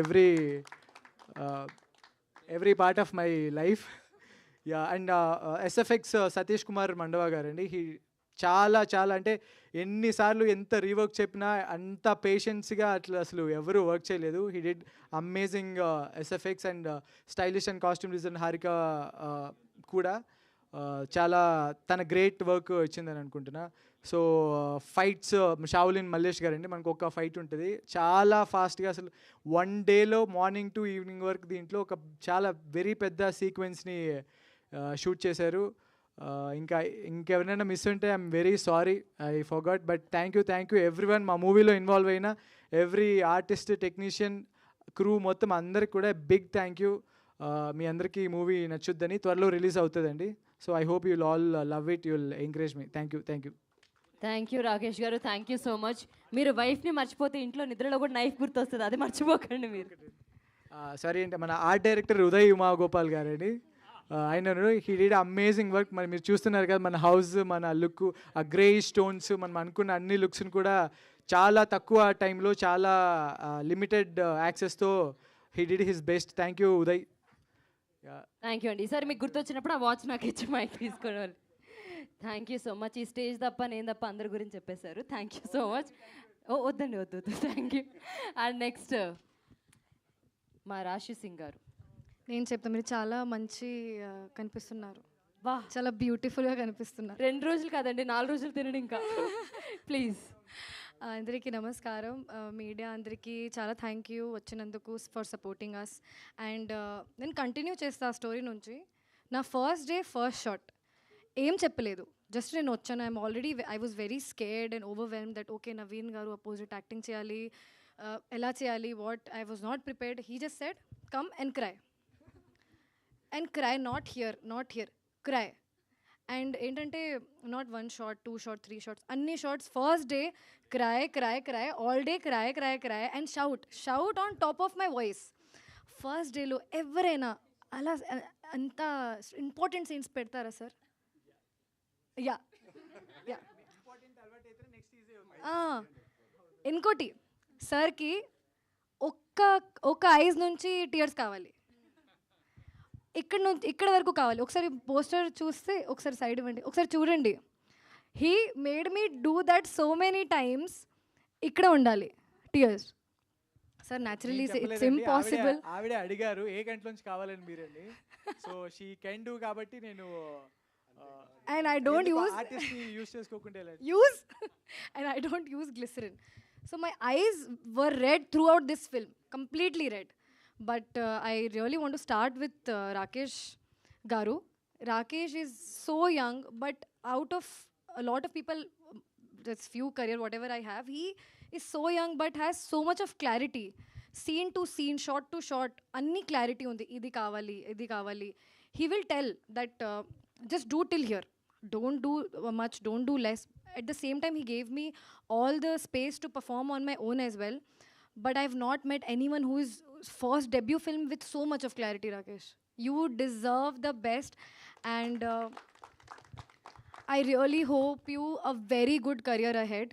every part of my life. Yeah, and SFX Satish Kumar Mandava గారండి. చాలా చాలా అంటే ఎన్నిసార్లు ఎంత రీవర్క్ చెప్పినా అంత పేషెన్స్గా అట్లా అసలు ఎవరు వర్క్ చేయలేదు. He did amazing SFX and stylish and costume design Harika కూడా చాలా తన గ్రేట్ వర్క్ ఇచ్చిందని అనుకుంటున్నా. సో ఫైట్స్ షావులిన్ మల్లేష్ గారండి, మనకు ఒక ఫైట్ ఉంటుంది చాలా ఫాస్ట్గా, అసలు వన్ డేలో మార్నింగ్ టు ఈవినింగ్ వరకు దీంట్లో ఒక చాలా వెరీ పెద్ద సీక్వెన్స్ని షూట్ చేశారు. ఇంకెవరైనా మిస్ ఉంటే I'm very sorry, I forgot. But thank you every one, మా మూవీలో ఇన్వాల్వ్ అయిన ఎవ్రీ ఆర్టిస్ట్, టెక్నీషియన్, క్రూ మొత్తం అందరికి కూడా బిగ్ థ్యాంక్ యూ. మీ అందరికీ ఈ మూవీ నచ్చుద్దని, త్వరలో రిలీజ్ అవుతుందండి. So I hope you'll all love it, you'll encourage me. Thank you. Thank you Rakesh గారు, థ్యాంక్ యూ సో మచ్. మీరు వైఫ్ని మర్చిపోతే ఇంట్లో నిద్రలో కూడా నైఫ్ గుర్తొస్తుంది, అది మర్చిపోకండి మీరు. సారీ అంటే మన ఆర్ట్ డైరెక్టర్ ఉదయ్ ఉమాగోపాల్ గారండి, ఆయన హీ డిడ్ అమేజింగ్ వర్క్. మరి మీరు చూస్తున్నారు కదా మన హౌస్, మన లుక్, ఆ గ్రే స్టోన్స్, మనం అనుకున్న అన్ని లుక్స్ని కూడా చాలా తక్కువ టైంలో చాలా లిమిటెడ్ యాక్సెస్తో he did his best. Thank you Uday. Thank you అండి. ఈసారి మీకు గుర్తొచ్చినప్పుడు ఆ వాచ్ నాకు ఇచ్చి మైక్ తీసుకోవాలి. Thank you so much. ఈ స్టేజ్ తప్ప నేను తప్ప అందరి గురించి చెప్పేశారు. Thank you so much. వద్దండి వద్దు. Thank you. అండ్ నెక్స్ట్ మా రాశి సింగ్ గారు. నేను చెప్తాను, మీరు చాలా మంచి కనిపిస్తున్నారు. వా, చాలా బ్యూటిఫుల్గా కనిపిస్తున్నారు. 2 రోజులు కాదండి, 4 రోజులు తినండి ఇంకా ప్లీజ్. అందరికీ నమస్కారం. మీడియా అందరికీ చాలా థ్యాంక్ యూ వచ్చినందుకు, ఫర్ సపోర్టింగ్ అస్. అండ్ నేను కంటిన్యూ చేస్తా ఆ స్టోరీ నుంచి. నా ఫస్ట్ డే ఫస్ట్ షాట్ ఏం చెప్పలేదు, జస్ట్ నేను వచ్చాను. I was very scared and overwhelm that okay Naveen గారు అపోజిట్ యాక్టింగ్ చేయాలి, ఎలా చేయాలి, what I was not prepared. He just said come and cry. And cry, not here, cry. And ఏంటంటే not 1 shot, 2 shot, 3 shots, అన్ని shots. First day cry, all day cry and shout on top of my voice. First డేలో ఎవరైనా అలా అంత important scenes పెడతారా sir? Yeah. ఇంకోటి, సార్కి ఒక్క ఐస్ నుంచి టీయర్స్ కావాలి, ఇక్కడ వరకు కావాలి. ఒకసారి పోస్టర్ చూస్తే ఒకసారి సైడ్ ఇవ్వండి, ఒకసారి చూడండి. He made me do that so many times. ఇక్కడ ఉండాలి tears. Sir naturally it's impossible. ఆవిడ అడిగారు ఏ గంటల నుంచి కావాలని మీరండి. సో షీ కెన్ డూ కాబట్టి నేను and I don't యూస్ చేసుకోకుండా and I don't use glycerin. So my eyes were red throughout this film, completely red. But I really want to start with Rakesh Garu. Rakesh is so young, but out of a lot of people, this few career, whatever I have, he is so young but has so much of clarity. Scene to scene, shot to shot, anni clarity undi. Idi kavali. He will tell that just do till here. Don't do much, don't do less. At the same time, he gave me all the space to perform on my own as well. But I've not met anyone who is first debut film with so much of clarity, Rakesh. You deserve the best. And I really hope you a very good career ahead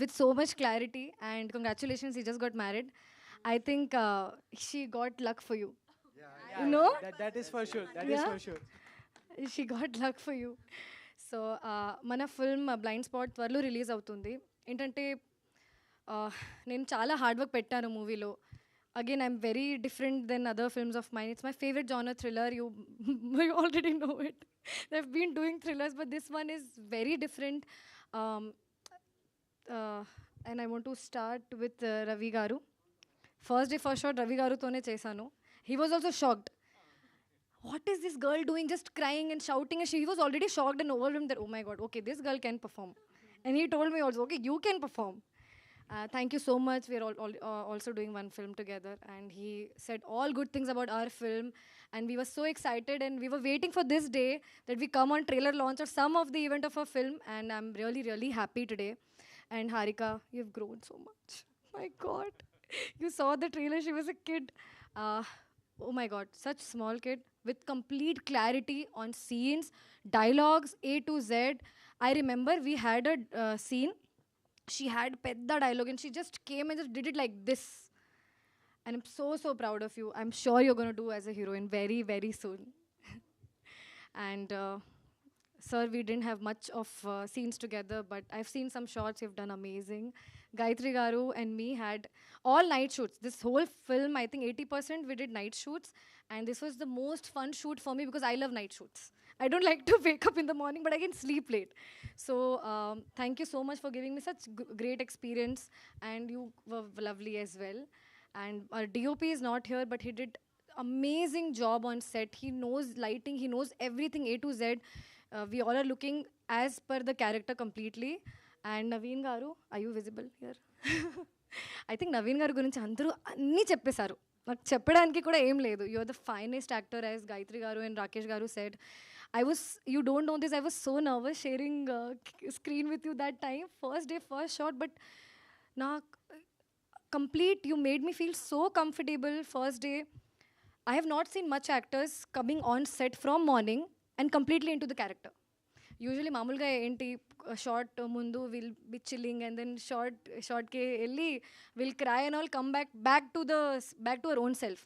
with so much clarity. And congratulations, he just got married. I think she got luck for you. You know? That is for sure. That is Yeah. for sure. She got luck for you. So మన film blind spot త్వరలో release అవుతుంది. ఏంటంటే నేను చాలా hard work పెట్టాను మూవీలో. Again I'm very different than other films of mine. It's my favourite genre thriller. You already know it. They have been doing thrillers but this one is very different. And I want to start with Ravi garu. First day first shot Ravi గారుతోనే చేశాను. He was also shocked. What is this girl doing, just crying and shouting? And he was already shocked and overwhelmed that, oh my God, okay, this girl can perform. And he told me also, okay, you can perform. Thank you so much. We're also doing one film together. And he said all good things about our film. And we were so excited and we were waiting for this day that we come on trailer launch or some of the event of our film. And I'm really, really happy today. And Harika, you've grown so much. My God. You saw the trailer, she was a kid. Oh my God, such small kid with complete clarity on scenes, dialogues, A to Z. I remember we had a scene. She had pedda dialogue and she just came and just did it like this. And I'm so, so proud of you. I'm sure you're going to do as a heroine very, very soon. And sir, we didn't have much of scenes together, but I've seen some shots. You've done amazing. Gayatri Garu and me had all night shoots. This whole film, I think 80% we did night shoots. And this was the most fun shoot for me because I love night shoots. I don't like to wake up in the morning, but I can sleep late. So thank you so much for giving me such great experience. And you were lovely as well. And our DOP is not here, but he did amazing job on set. He knows lighting, he knows everything A to Z. We all are looking as per the character completely. And Naveen Garu, are you visible here? I think Naveen Garu గురించి అందరూ అన్నీ చెప్పేశారు. నాకు చెప్పడానికి కూడా ఏం లేదు. You are the finest actor as Gayatri గారు అండ్ రాకేష్ గారు said. You don't know this, I was so nervous sharing screen with you that time. First day, first shot, but you made me feel so comfortable first day. I have not seen much actors coming on set from morning and completely into the character. Usually మామూలుగా ఏంటి shot ముందు will be chilling and then షార్ట్కి వెళ్ళి will cry and all come back to our own self.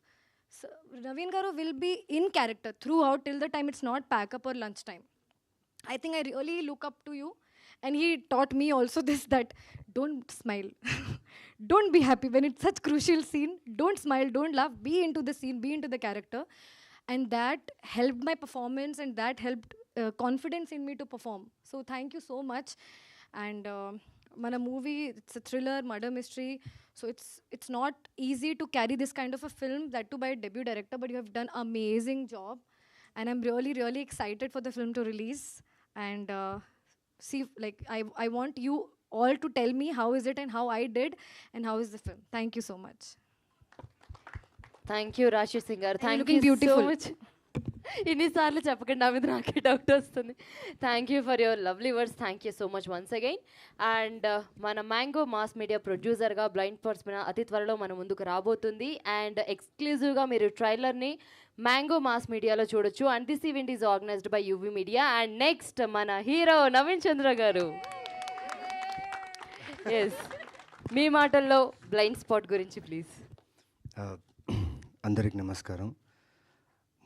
Naveen Garu will be in character throughout till the time it's not pack up or lunch time. I think I really look up to you. And he taught me also this, that don't smile. Don't be happy when it's such crucial scene. Don't smile, don't laugh. Be into the scene, be into the character. And that helped my performance and that helped confidence in me to perform. So thank you so much. And మన movie it's a thriller, murder mystery. So it's not easy to carry this kind of a film, that too by a debut director, but you have done amazing job. And I'm really, really excited for the film to release. And see, like, I want you all to tell me how is it and how I did and how is the film. Thank you so much. Thank you రాశి సింగ్ గారు. And thank looking you so beautiful. Much. ఇన్నిసార్లు చెప్పకండి, నా మీద నాకే doubt వస్తుంది. Thank you for your lovely words. Thank you so much once again. And మన mango mass media ప్రొడ్యూసర్గా బ్లైండ్ స్పాట్స్ మీద అతి త్వరలో మన ముందుకు రాబోతుంది. అండ్ ఎక్స్క్లూజివ్గా మీరు ట్రైలర్ని మ్యాంగో మాస్ మీడియాలో చూడొచ్చు. And this event is organised by UV media. And next మన హీరో నవీన్ చంద్ర గారు. ఎస్, మీ మాటల్లో బ్లైండ్ స్పాట్ గురించి ప్లీజ్. అందరికి నమస్కారం.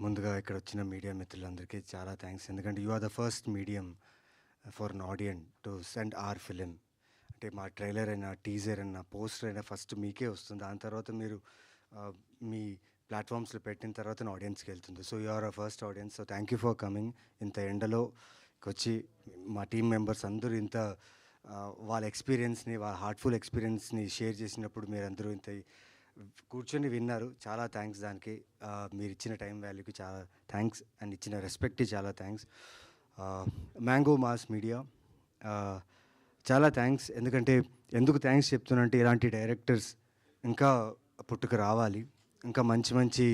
ముందుగా ఇక్కడ వచ్చిన మీడియా మిత్రులందరికీ చాలా థ్యాంక్స్. ఎందుకంటే you are the first medium for an audience to send our film. అంటే మా ట్రైలర్ అయినా, టీజర్ అయినా, పోస్టర్ అయినా ఫస్ట్ మీకే వస్తుంది. దాని తర్వాత మీరు మీ ప్లాట్ఫామ్స్లో పెట్టిన తర్వాత ఆడియన్స్కి వెళ్తుంది. So you are a first audience. So thank you for coming. ఇంత ఎండలో వచ్చి మా టీం మెంబర్స్ అందరూ ఇంత వాళ్ళ ఎక్స్పీరియన్స్ని, వాళ్ళ హార్ట్ఫుల్ ఎక్స్పీరియన్స్ని షేర్ చేసినప్పుడు మీరందరూ ఇంత కూర్చొని విన్నారు. చాలా థ్యాంక్స్. దానికి మీరు ఇచ్చిన టైం వాల్యూకి చాలా థ్యాంక్స్ అండ్ ఇచ్చిన రెస్పెక్ట్కి చాలా థ్యాంక్స్. మ్యాంగో మాస్ మీడియా చాలా థ్యాంక్స్. ఎందుకు థ్యాంక్స్ చెప్తున్నంటే ఇలాంటి డైరెక్టర్స్ ఇంకా పుట్టుకు రావాలి. ఇంకా మంచి మంచి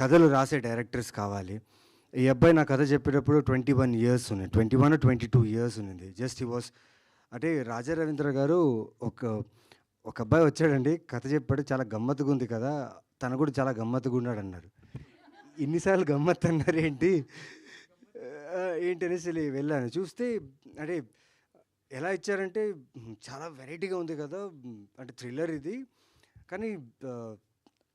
కథలు రాసే డైరెక్టర్స్ కావాలి. ఈ అబ్బాయి నా కథ చెప్పేటప్పుడు 21 years ఉన్నాయి, 21 or 22 years ఉన్నది. జస్ట్ హీ వాస్ అంటే రాజా రవీంద్ర గారు ఒక అబ్బాయి వచ్చాడండి, కథ చెప్పాడు, చాలా గమ్మత్తుగా ఉంది కదా, తను కూడా చాలా గమ్మత్తుగా ఉన్నాడు అన్నారు. ఇన్నిసార్లు గమ్మత్తు అన్నారు ఏంటి అనేసి వెళ్ళాను. చూస్తే అంటే ఎలా ఇచ్చారంటే చాలా వెరైటీగా ఉంది కదా, అంటే థ్రిల్లర్ ఇది, కానీ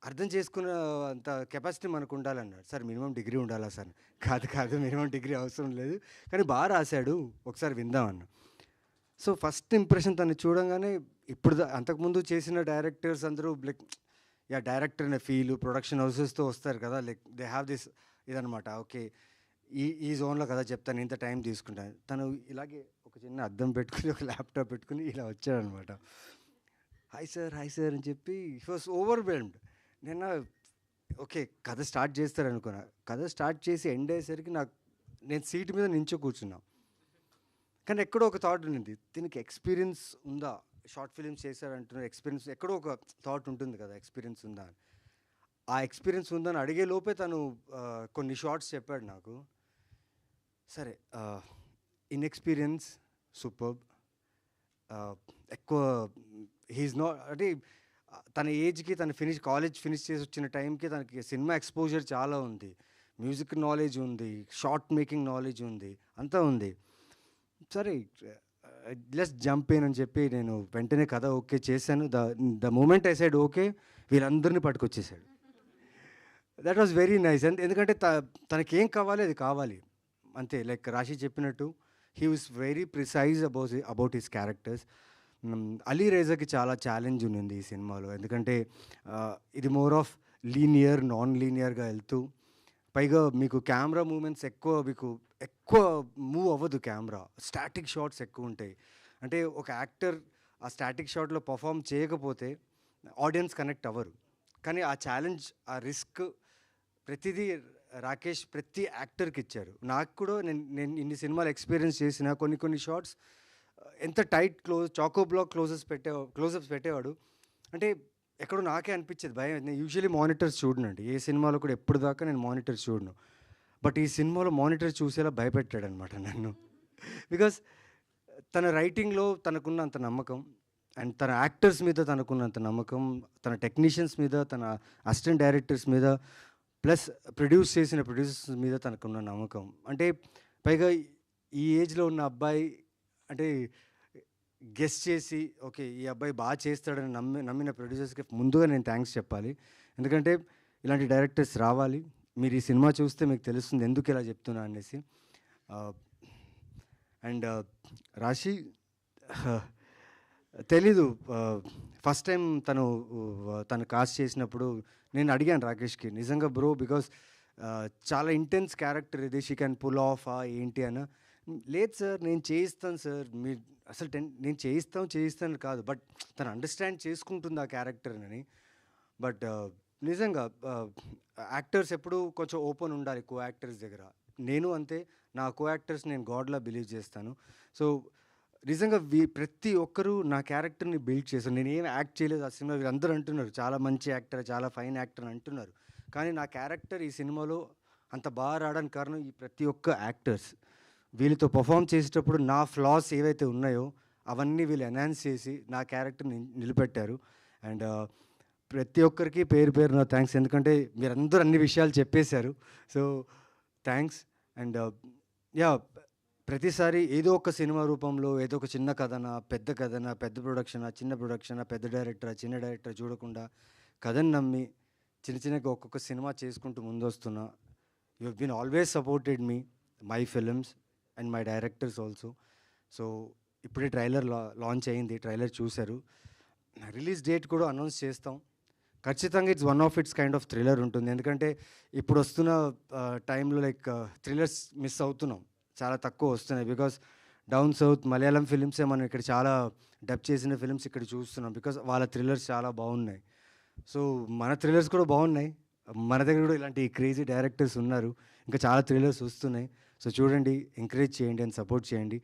అర్థం చేసుకున్న అంత కెపాసిటీ మనకు ఉండాలన్నాడు. సార్ మినిమం డిగ్రీ ఉండాలా సార్? కాదు కాదు, మినిమం డిగ్రీ అవసరం లేదు, కానీ బాగా రాశాడు, ఒకసారి విందామన్నా. సో ఫస్ట్ ఇంప్రెషన్ తను చూడంగానే, ఇప్పుడు అంతకుముందు చేసిన డైరెక్టర్స్ అందరూ లైక్ డైరెక్టర్ అనే ఫీల్ ప్రొడక్షన్ హౌసెస్తో వస్తారు కదా, లైక్ దే హ్యావ్ దిస్ ఇదనమాట. ఓకే, ఈ జోన్లో కదా చెప్తాను, ఇంత టైం తీసుకుంటాను. తను ఇలాగే ఒక చిన్న అద్దం పెట్టుకుని, ఒక ల్యాప్టాప్ పెట్టుకుని ఇలా వచ్చాడనమాట. హాయ్ సార్ అని చెప్పి హి వాస్ ఓవర్వెల్మ్డ్. నేను ఓకే కథ స్టార్ట్ చేస్తారనుకున్నా. కథ స్టార్ట్ చేసి ఎండ్ అయ్యేసరికి నేను సీట్ మీద నించో కూర్చున్నా. కానీ ఎక్కడో ఒక థాట్ ఉండింది, దీనికి ఎక్స్పీరియన్స్ ఉందా, షార్ట్ ఫిలిమ్స్ చేశారంటున్నారు, ఎక్స్పీరియన్స్ ఎక్కడో ఒక థాట్ ఉంటుంది కదా, ఎక్స్పీరియన్స్ ఉందా అని. ఆ ఎక్స్పీరియన్స్ ఉందని అడిగే లోపే తను కొన్ని షార్ట్స్ చెప్పాడు నాకు. సరే, ఇన్ఎక్స్పీరియన్స్ సూపర్బ్. ఎక్కువ హీఈస్ నాట్ అంటే తన ఏజ్కి, తను కాలేజ్ ఫినిష్ చేసి వచ్చిన టైంకి తనకి సినిమా ఎక్స్పోజర్ చాలా ఉంది, మ్యూజిక్ నాలెడ్జ్ ఉంది, షార్ట్ మేకింగ్ నాలెడ్జ్ ఉంది, అంతా ఉంది. సరే లెట్స్ జంప్ ఇన్ అని చెప్పి నేను వెంటనే కథ ఓకే చేశాను. The moment I said okay, వీళ్ళందరినీ పట్టుకొచ్చేసాడు. That was very nice. ఎందుకంటే తనకేం కావాలి అది కావాలి అంతే. లైక్ రాశి చెప్పినట్టు he was very precise about his characters. Ali రేజాకి చాలా ఛాలెంజ్ ఉంది ఈ సినిమాలో, ఎందుకంటే ఇది మోర్ ఆఫ్ లీనియర్ నాన్ లీనియర్గా వెళ్తూ, పైగా మీకు కెమెరా మూమెంట్స్ ఎక్కువ మూవ్ అవ్వదు, కెమెరా స్టాటిక్ షాట్స్ ఎక్కువ ఉంటాయి. అంటే ఒక యాక్టర్ ఆ స్టాటిక్ షాట్లో పర్ఫామ్ చేయకపోతే ఆడియన్స్ కనెక్ట్ అవ్వరు. కానీ ఆ ఛాలెంజ్, ఆ రిస్క్ ప్రతిదీ రాకేష్ ప్రతి యాక్టర్కి ఇచ్చారు. నాకు కూడా నేను ఇన్ని సినిమాలు ఎక్స్పీరియన్స్ చేసిన కొన్ని షాట్స్ ఎంత టైట్ చాకో బ్లాక్ క్లోజప్స్ పెట్టేవాడు. అంటే ఎక్కడో నాకే అనిపించేది భయం. నేను యూజువల్లీ మానిటర్స్ చూడనండి, ఏ సినిమాలో కూడా ఎప్పుడు దాకా నేను మానిటర్స్ చూడను. బట్ ఈ సినిమాలో మానిటర్ చూసేలా భయపెట్టాడు అనమాట నన్ను. బికాస్ తన రైటింగ్లో తనకున్నంత నమ్మకం, అండ్ తన యాక్టర్స్ మీద తనకున్నంత నమ్మకం, తన టెక్నీషియన్స్ మీద, తన అసిస్టెంట్ డైరెక్టర్స్ మీద, ప్లస్ ప్రొడ్యూస్ చేసిన ప్రొడ్యూసర్స్ మీద తనకున్న నమ్మకం. అంటే పైగా ఈ ఏజ్లో ఉన్న అబ్బాయి అంటే గెస్ చేసి ఓకే ఈ అబ్బాయి బాగా చేస్తాడని నమ్మిన ప్రొడ్యూసర్స్కి ముందుగా నేను థ్యాంక్స్ చెప్పాలి. ఎందుకంటే ఇలాంటి డైరెక్టర్స్ రావాలి. మీరు ఈ సినిమా చూస్తే మీకు తెలుస్తుంది ఎందుకు ఇలా చెప్తున్నా అనేసి. అండ్ రాశి తెలీదు, ఫస్ట్ టైం తను కాస్ట్ చేసినప్పుడు నేను అడిగాను రాకేష్కి, నిజంగా బ్రో బికాస్ చాలా ఇంటెన్స్ క్యారెక్టర్ ఇది, షీ క్యాన్ పుల్ ఆఫ్ ఏంటి అని. లేదు సార్ నేను చేయిస్తాను సార్, మీరు అసలు నేను చేయిస్తాను కాదు, బట్ తను అండర్స్టాండ్ చేసుకుంటుంది ఆ క్యారెక్టర్ అని. బట్ నిజంగా యాక్టర్స్ ఎప్పుడు కొంచెం ఓపెన్ ఉండాలి కో యాక్టర్స్ దగ్గర. నేను అంతే, నా కో యాక్టర్స్ నేను గాడ్లా బిలీవ్ చేస్తాను. సో నిజంగా ప్రతి ఒక్కరూ నా క్యారెక్టర్ని బిల్డ్ చేశారు. నేను ఏం యాక్ట్ చేయలేదు ఆ సినిమా. వీళ్ళందరూ అంటున్నారు చాలా మంచి యాక్టర్, చాలా ఫైన్ యాక్టర్ అని అంటున్నారు, కానీ నా క్యారెక్టర్ ఈ సినిమాలో అంత బాగా రావడానికి కారణం ఈ ప్రతి ఒక్క యాక్టర్స్. వీళ్ళతో పర్ఫామ్ చేసేటప్పుడు నా ఫ్లాస్ ఏవైతే ఉన్నాయో అవన్నీ వీళ్ళు ఎన్హాన్స్ చేసి నా క్యారెక్టర్ని నిలబెట్టారు. అండ్ ప్రతి ఒక్కరికి పేరు నా థ్యాంక్స్, ఎందుకంటే మీరందరూ అన్ని విషయాలు చెప్పేశారు. So thanks. అండ్ ప్రతిసారి ఏదో ఒక సినిమా రూపంలో ఏదో ఒక చిన్న కథనా, పెద్ద ప్రొడక్షనా, చిన్న ప్రొడక్షనా, పెద్ద డైరెక్టరా, చిన్న డైరెక్టరా చూడకుండా కథను నమ్మి చిన్నగా ఒక్కొక్క సినిమా చేసుకుంటూ ముందొస్తున్నా. You have been always supported me, my films and my directors also. So ఇప్పుడే ట్రైలర్ లాంచ్ అయింది, ట్రైలర్ చూశారు. రిలీజ్ డేట్ కూడా అనౌన్స్ చేస్తాం ఖచ్చితంగా. It's one of its kind of thriller ఉంటుంది, ఎందుకంటే ఇప్పుడు వస్తున్న టైంలో లైక్ థ్రిల్లర్స్ మిస్ అవుతున్నాం, చాలా తక్కువ వస్తున్నాయి. బికాస్ డౌన్ సౌత్ మలయాళం ఫిలిమ్సే మనం ఇక్కడ చాలా డబ్ చేసిన ఫిలిమ్స్ ఇక్కడ చూస్తున్నాం, బికాస్ వాళ్ళ థ్రిల్లర్స్ చాలా బాగున్నాయి. సో మన థ్రిల్లర్స్ కూడా బాగున్నాయి, మన దగ్గర కూడా ఇలాంటి క్రేజీ డైరెక్టర్స్ ఉన్నారు, ఇంకా చాలా థ్రిల్లర్స్ వస్తున్నాయి. సో చూడండి, ఎంకరేజ్ చేయండి అండ్ సపోర్ట్ చేయండి.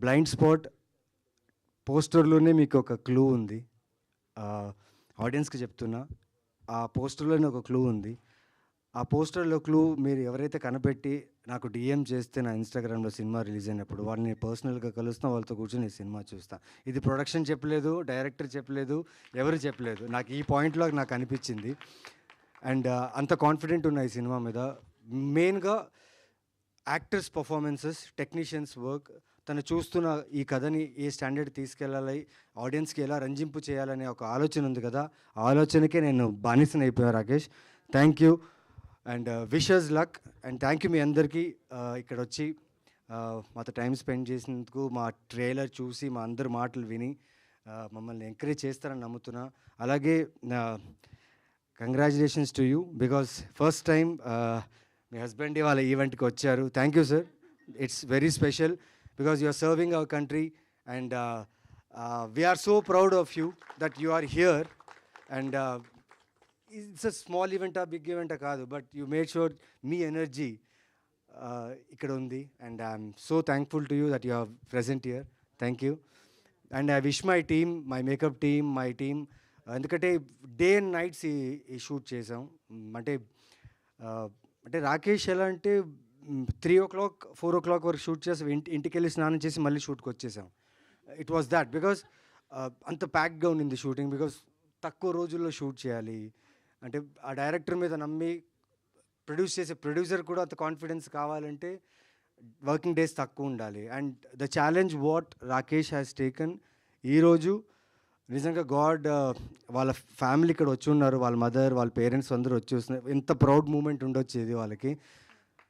బ్లైండ్ స్పాట్ పోస్టర్లోనే మీకు ఒక క్లూ ఉంది, ఆడియన్స్కి చెప్తున్నా, ఆ పోస్టర్లోనే ఒక క్లూ ఉంది. ఆ పోస్టర్లో క్లూ మీరు ఎవరైతే కనిపెట్టి నాకు డిఎం చేస్తే నా ఇన్స్టాగ్రామ్లో సినిమా రిలీజ్ అయినప్పుడు వాళ్ళని పర్సనల్గా కలుస్తాం, వాళ్ళతో కూర్చొని ఈ సినిమా చూస్తా. ఇది ప్రొడక్షన్ చెప్పలేదు, డైరెక్టర్ చెప్పలేదు, ఎవరు చెప్పలేదు, నాకు ఈ పాయింట్లో నాకు అనిపించింది. అండ్ అంత కాన్ఫిడెంట్ ఉన్న ఈ సినిమా మీద. మెయిన్గా యాక్టర్స్ పర్ఫార్మెన్సెస్, టెక్నీషియన్స్ వర్క్, తను చూస్తున్న ఈ కథని ఏ స్టాండర్డ్ తీసుకెళ్ళాలి, ఆడియన్స్కి ఎలా రంజింపు చేయాలనే ఒక ఆలోచన ఉంది కదా, ఆ ఆలోచనకే నేను బానిసని అయిపోయాను Rakesh. Thank you and wishes luck. And thank you మీ అందరికీ ఇక్కడ వచ్చి మాతో టైం స్పెండ్ చేసినందుకు, మా ట్రైలర్ చూసి మా అందరి మాటలు విని మమ్మల్ని ఎంకరేజ్ చేస్తారని నమ్ముతున్నా. అలాగే congratulations to you because first time మీ హస్బెండ్ వాళ్ళ ఈవెంట్కి వచ్చారు. Thank you sir, it's very special because you are serving our country and we're so proud of you that you are here. And it's a small ఈవెంటా big ఈవెంటా కాదు, but you made sure మీ energy ఇక్కడ ఉంది. And I'm so thankful to you that you are present here. Thank you. And I wish my team, my makeup team, my team, ఎందుకంటే day and nights ఈ shoot చేసాం. అంటే అంటే రాకేష్ ఎలా అంటే 3 o'clock 4 o'clock వరకు షూట్ చేసి ఇంటికి వెళ్ళి స్నానం చేసి మళ్ళీ షూట్కి వచ్చేసాం. ఇట్ వాస్ దాట్ బికాస్ అంత ప్యాక్గా ఉండింది షూటింగ్, బికాస్ తక్కువ రోజుల్లో షూట్ చేయాలి అంటే ఆ డైరెక్టర్ మీద నమ్మి ప్రొడ్యూస్ చేసే ప్రొడ్యూసర్ కూడా అంత కాన్ఫిడెన్స్ కావాలంటే వర్కింగ్ డేస్ తక్కువ ఉండాలి. And the challenge what Rakesh has taken, ఈరోజు నిజంగా గాడ్ వాళ్ళ ఫ్యామిలీ ఇక్కడ వచ్చి ఉన్నారు, వాళ్ళ మదర్ వాళ్ళ పేరెంట్స్ అందరూ వచ్చి వస్తున్నారు. ఎంత ప్రౌడ్ మూమెంట్ ఉండొచ్చేది వాళ్ళకి.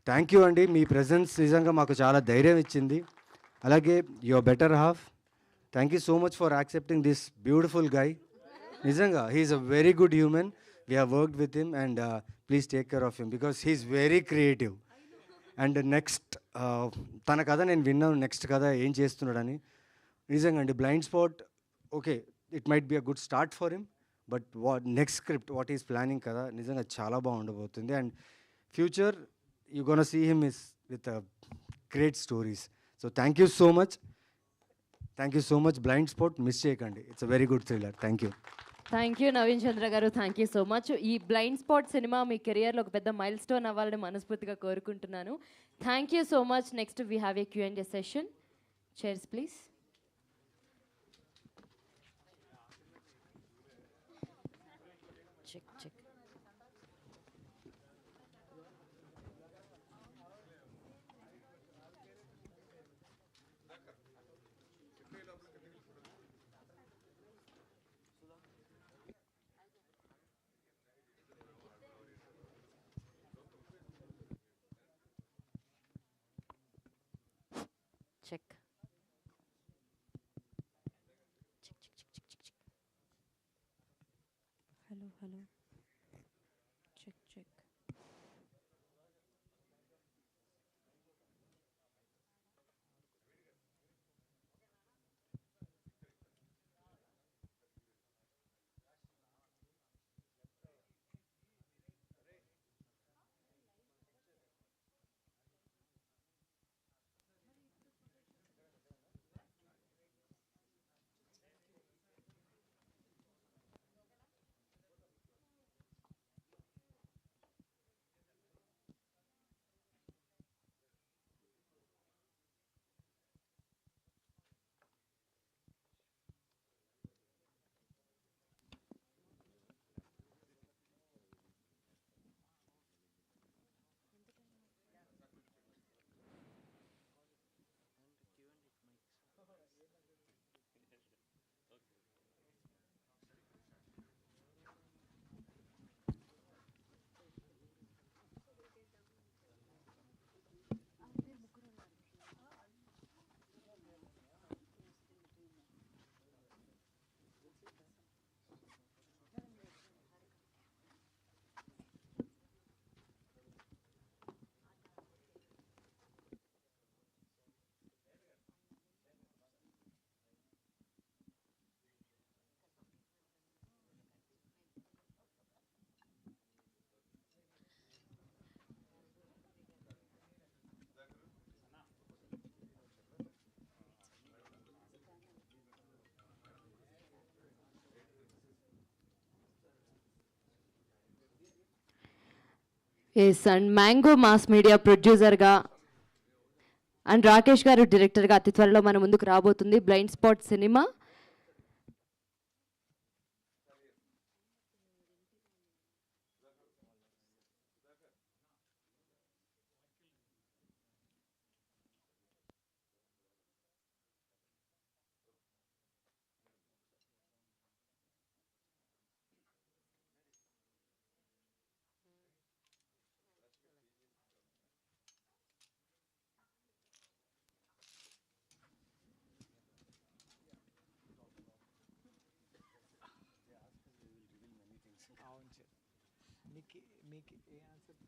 థ్యాంక్ యూ అండి, మీ ప్రెజెన్స్ నిజంగా మాకు చాలా ధైర్యం ఇచ్చింది. అలాగే your better half, thank you so much for accepting this beautiful guy. నిజంగా he's a very good human. We have worked with him and please take care of him because he's very creative. And next తన కథ నేను విన్నాను, next కథ ఏం చేస్తున్నాడని. నిజంగా అండి blind spot okay, it might be a good start for him, but next script what is planning కదా నిజంగా చాలా బాగుండబోతుంది. And future you gonna see him is with great stories. So thank you so much, thank you so much. Blind spot miss చేయకండి, it's a very good thriller. Thank you. Thank you Naveen Chandra garu, thank you so much. ఈ blind spot cinema మీ కెరియర్లో ఒక పెద్ద milestone అవ్వాలని మనస్ఫూర్తిగా కోరుకుంటున్నాను. Thank you so much. Next we have a Q&A session. Chairs please. Check check. Check. Hello hello. Check check. Yes, and mango mass media ప్రొడ్యూసర్గా and Rakesh గారు డైరెక్టర్గా అతి త్వరలో మన ముందుకు రాబోతుంది బ్లైండ్ స్పాట్ సినిమా. మీకు ఏ answer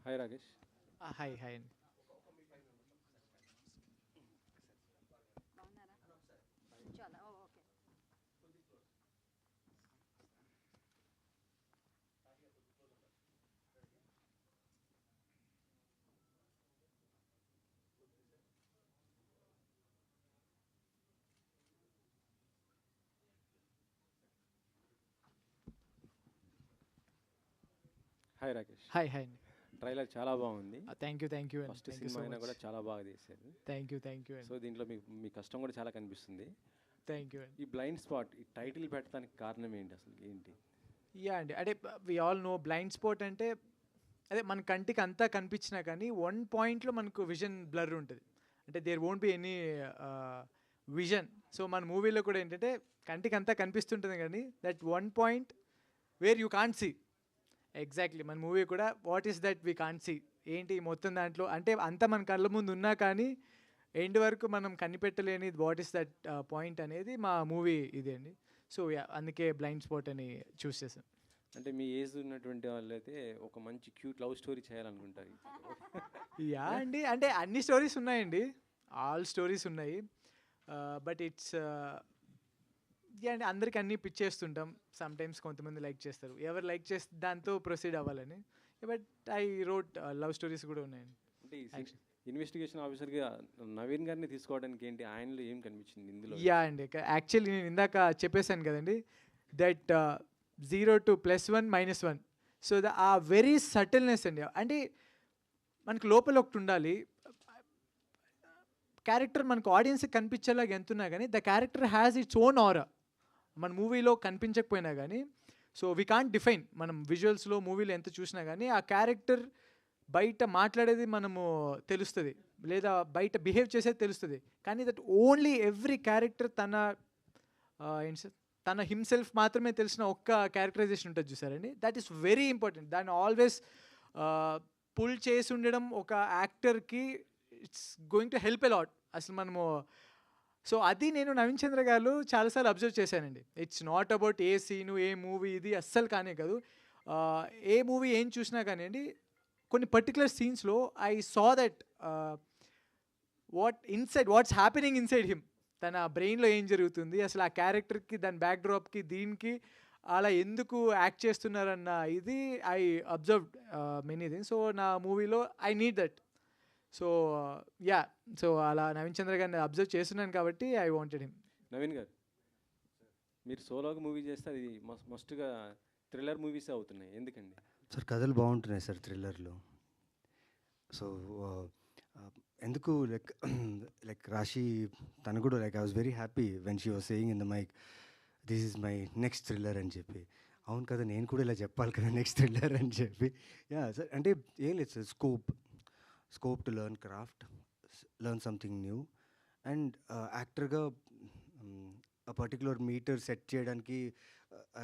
hi Rakesh. Hi hi అండి. హాయ్ రాకేష్. హాయ్ హాయ్ అండి. ట్రైలర్ చాలా బాగుంది. థ్యాంక్ యూ ఫస్ట్ సినిమా అయినా కూడా చాలా బాగా తీశారు. థ్యాంక్ యూ సో దీంట్లో మీ కష్టం కూడా చాలా కనిపిస్తుంది. థ్యాంక్ యూ అండి. ఈ బ్లైండ్ స్పాట్ ఈ టైటిల్ పెట్టడానికి కారణం ఏంటి అసలు ఏంటి? యా అండి, అంటే we all know blind spot అంటే అదే మన కంటికి అంతా కనిపించినా కానీ వన్ పాయింట్లో మనకు విజన్ బ్లర్ ఉంటుంది, అంటే there won't be any vision. So మన మూవీలో కూడా ఏంటంటే కంటికి అంతా కనిపిస్తుంటుంది కానీ that one point where you can't see. Exactly మన మూవీ కూడా what is that we can't see ఏంటి మొత్తం దాంట్లో అంటే అంతా మన కళ్ళ ముందు ఉన్నా కానీ ఎండ్ వరకు మనం కనిపెట్టలేని వాట్ ఈస్ దట్ పాయింట్ అనేది మా మూవీ ఇది అండి. సో అందుకే బ్లైండ్ స్పాట్ అని చూస్ చేసాం. అంటే మీ ఏజ్ ఉన్నటువంటి వాళ్ళు అయితే ఒక మంచి క్యూట్ లవ్ స్టోరీ చేయాలనుకుంటారు. యా అండి, అంటే అన్ని స్టోరీస్ ఉన్నాయండి, ఆల్ స్టోరీస్ ఉన్నాయి. బట్ ఇట్స్ యా అండి, అందరికి అన్నీ పిచ్ చేస్తుంటాం. సమ్ టైమ్స్ కొంతమంది లైక్ చేస్తారు, ఎవరు లైక్ చేస్తే దాంతో ప్రొసీడ్ అవ్వాలని. But I wrote love stories కూడా ఉన్నాయండి. అంటే ఇన్వెస్టిగేషన్ ఆఫీసర్గా నవీన్ గారిని తీసుకోవడానికి ఏంటి, ఆయనలో ఏం కనిపించింది ఇందులో? యా అండి, యాక్చువల్లీ నేను ఇందాక చెప్పేశాను కదండి దట్ 0 to +1 -1. సో ఆ వెరీ సటిల్నెస్ అండి, అంటే మనకు లోపల ఒకటి ఉండాలి. క్యారెక్టర్ మనకు ఆడియన్స్కి కనిపించేలాగా ఎంతున్నా కానీ the character has its own aura. మన మూవీలో కనిపించకపోయినా కానీ సో వీ కాంట్ డిఫైన్, మనం విజువల్స్లో మూవీలో ఎంత చూసినా కానీ ఆ క్యారెక్టర్ బయట మాట్లాడేది మనము తెలుస్తుంది, లేదా బయట బిహేవ్ చేసేది తెలుస్తుంది. కానీ దట్ ఓన్లీ ఎవ్రీ క్యారెక్టర్ తన హిమ్సెల్ఫ్ మాత్రమే తెలిసిన ఒక్క క్యారెక్టరైజేషన్ ఉంటుంది చూసారండి, దట్ ఈస్ వెరీ ఇంపార్టెంట్. దాన్ని ఆల్వేస్ పుల్ చేసి ఉండడం ఒక యాక్టర్కి it's going to help a lot అసలు మనము. సో అది నేను నవీన్ చంద్ర గారు చాలాసార్లు అబ్జర్వ్ చేశానండి. It's not about a scene a movie ఇది అస్సలు కానే కాదు. ఏ మూవీ ఏం చూసినా కానివ్వండి కొన్ని పర్టికులర్ సీన్స్లో I saw that what's happening inside him, తన బ్రెయిన్లో ఏం జరుగుతుంది అసలు ఆ క్యారెక్టర్కి దాని బ్యాక్డ్రాప్కి దీనికి అలా ఎందుకు యాక్ట్ చేస్తున్నారన్న ఇది I observe many things. So నా మూవీలో I need that. So yeah, so అలా నవీన్ చంద్ర గారిని అబ్జర్వ్ చేస్తున్నాను కాబట్టి ఐ వాంటెడ్ హిమ్. నవీన్ గారు, మీరు సోలోగా మూవీ చేస్తే అది మస్ట్గా థ్రిల్లర్ మూవీసే అవుతున్నాయి, ఎందుకండి? సార్ కథలు బాగుంటున్నాయి సార్ థ్రిల్లర్లో. సో ఎందుకు లైక్ రాశి తను కూడా like I was very happy when she was saying in the mike this is my next thriller అని చెప్పి. అవును కదా, నేను కూడా ఇలా చెప్పాలి కదా నెక్స్ట్ థ్రిల్లర్ అని చెప్పి. యా సార్, అంటే ఏం లేదు sir, scope to learn craft, learn something new. And యాక్టర్గా ఆ పర్టికులర్ మీటర్ సెట్ చేయడానికి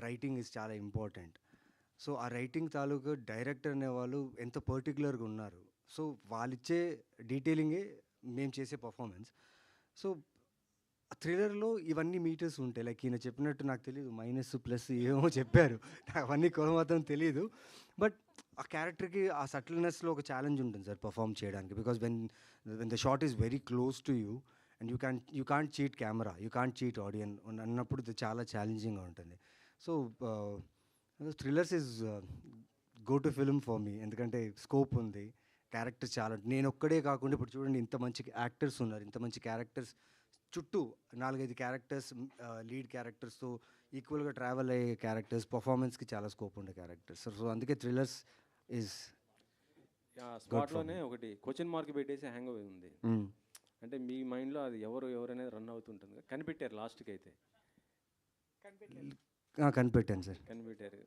రైటింగ్ ఇస్ చాలా ఇంపార్టెంట్. సో ఆ రైటింగ్ తాలూకు డైరెక్టర్ అనేవాళ్ళు ఎంత పర్టికులర్గా ఉన్నారు. సో వాళ్ళిచ్చే డీటెయిలింగే మేము చేసే పర్ఫార్మెన్స్. సో థ్రిల్లర్లో ఇవన్నీ మీటర్స్ ఉంటాయి. లైక్ ఈయన చెప్పినట్టు నాకు తెలియదు, మైనస్ ప్లస్ ఏమో చెప్పారు, నాకు అవన్నీ మాత్రం తెలియదు. బట్ ఆ క్యారెక్టర్కి ఆ సటిల్నెస్లో ఒక ఛాలెంజ్ ఉంటుంది సార్ పర్ఫామ్ చేయడానికి. Because when the shot is very close to you and you can't cheat camera, you can't cheat audience అన్నప్పుడు ఇది చాలా ఛాలెంజింగ్గా ఉంటుంది. So thrillers is go to film for me, ఎందుకంటే స్కోప్ ఉంది క్యారెక్టర్స్ చాలా, నేను ఒక్కడే కాకుండా ఇప్పుడు చూడండి ఇంత మంచి యాక్టర్స్ ఉన్నారు, ఇంత మంచి క్యారెక్టర్స్ చుట్టూ 4-5 క్యారెక్టర్స్, లీడ్ క్యారెక్టర్స్తో ఈక్వల్గా ట్రావెల్ అయ్యే క్యారెక్టర్స్, పర్ఫార్మెన్స్కి చాలా స్కోప్ ఉండే క్యారెక్టర్స్. సో అందుకే థ్రిల్లర్స్ ఈజ్ స్పాట్లోనే ఒకటి క్వశ్చన్ మార్క్ పెట్టేసి హ్యాంగ్ ఓవర్ ఉంది. అంటే మీ మైండ్లో అది ఎవరనేది రన్ అవుతుంటుంది. కనిపెట్టారు లాస్ట్కి అయితే. కనిపెట్టాను సార్. కనిపెట్టారు.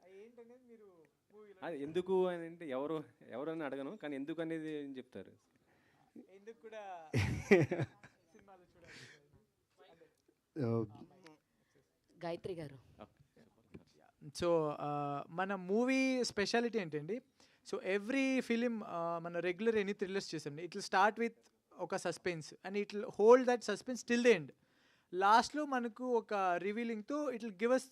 అది ఎందుకు అని అంటే ఎవరని అడగను, కానీ ఎందుకు అనేది ఏం చెప్తారు? ఎందుకు కూడా గాయత్రి గారు. సో మన మూవీ స్పెషాలిటీ ఏంటండి, సో ఎవ్రీ ఫిలిం మన రెగ్యులర్ ఎనీ థ్రిల్లర్స్ చేసాం, ఇట్ విల్ స్టార్ట్ విత్ ఒక suspense and it will hold that suspense till the end. లాస్ట్లో మనకు ఒక రివీలింగ్తో it will give us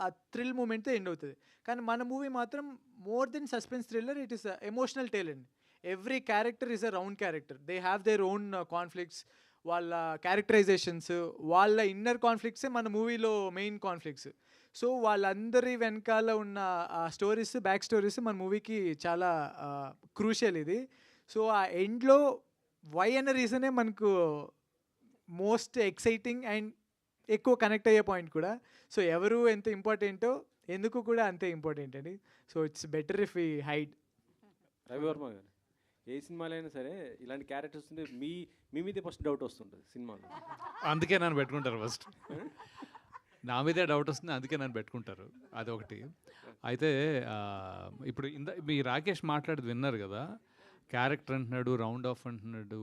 a thrill మూమెంట్తో ఎండ్ అవుతుంది. కానీ మన మూవీ మాత్రం more than suspense thriller, it is emotional tale అండి. Every character is a round character, they have their own conflicts, వాళ్ళ క్యారెక్టరైజేషన్స్, వాళ్ళ ఇన్నర్ కాన్ఫ్లిక్ట్సే మన మూవీలో మెయిన్ కాన్ఫ్లిక్ట్స్. సో వాళ్ళందరి వెనకాల ఉన్న స్టోరీస్, బ్యాక్ స్టోరీస్ మన మూవీకి చాలా క్రూషియల్ ఇది. సో ఆ ఎండ్లో వై అన్న రీజనే మనకు మోస్ట్ ఎక్సైటింగ్ అండ్ ఎక్కువ కనెక్ట్ అయ్యే పాయింట్ కూడా. సో ఎవరు ఎంత ఇంపార్టెంటో ఎందుకు కూడా అంతే ఇంపార్టెంట్ అండి. So it's better if we hide. Ravi Varma గారు, ఏ సినిమాలో అయినా సరే ఇలాంటి క్యారెక్టర్స్ ఉంటే మీ మీదే ఫస్ట్ డౌట్ వస్తుంటుంది సినిమాలో. అందుకే నన్ను పెట్టుకుంటారు ఫస్ట్. నా మీదే డౌట్ వస్తుంది, అందుకే నన్ను పెట్టుకుంటారు. అదొకటి. అయితే ఇప్పుడు మీ రాకేష్ మాట్లాడేది విన్నారు కదా, క్యారెక్టర్ అంటున్నాడు, రౌండ్ ఆఫ్ అంటున్నాడు,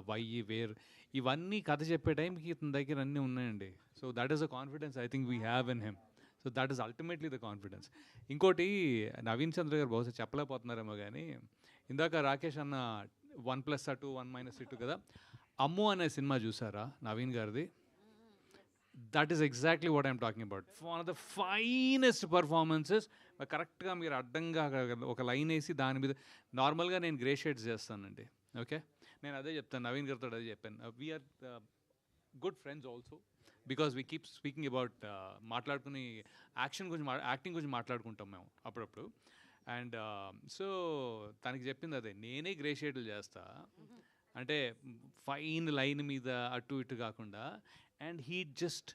వై వేర్, ఇవన్నీ కథ చెప్పే టైంకి ఇతని దగ్గర అన్నీ ఉన్నాయండి. So that is a confidence I think we have in him. So that is ultimately the confidence. ఇంకోటి నవీన్ చంద్ర గారు బహుశా చెప్పలేకపోతున్నారేమో కానీ, ఇందాక రాకేష్ అన్న 1+2 1-2 కదా, అమ్ము అనే సినిమా చూసారా నవీన్ గారిది? That is exactly what I'm talking about. One of the finest performances. కరెక్ట్గా మీరు అడ్డంగా ఒక లైన్ వేసి దాని మీద, నార్మల్గా నేను గ్రే షేడ్స్ చేస్తానండి, ఓకే, నేను అదే చెప్తాను, నవీన్ గారితో అదే చెప్పాను. We're good friends also because we keep speaking about, మాట్లాడుకుని యాక్టింగ్ గురించి మాట్లాడుకుంటాం మేము అప్పుడప్పుడు. అండ్ సో తనకి చెప్పింది అదే, నేనే గ్రే షేడ్లు చేస్తా అంటే ఫైన్ లైన్ మీద అటు ఇటు కాకుండా. అండ్ హీ జస్ట్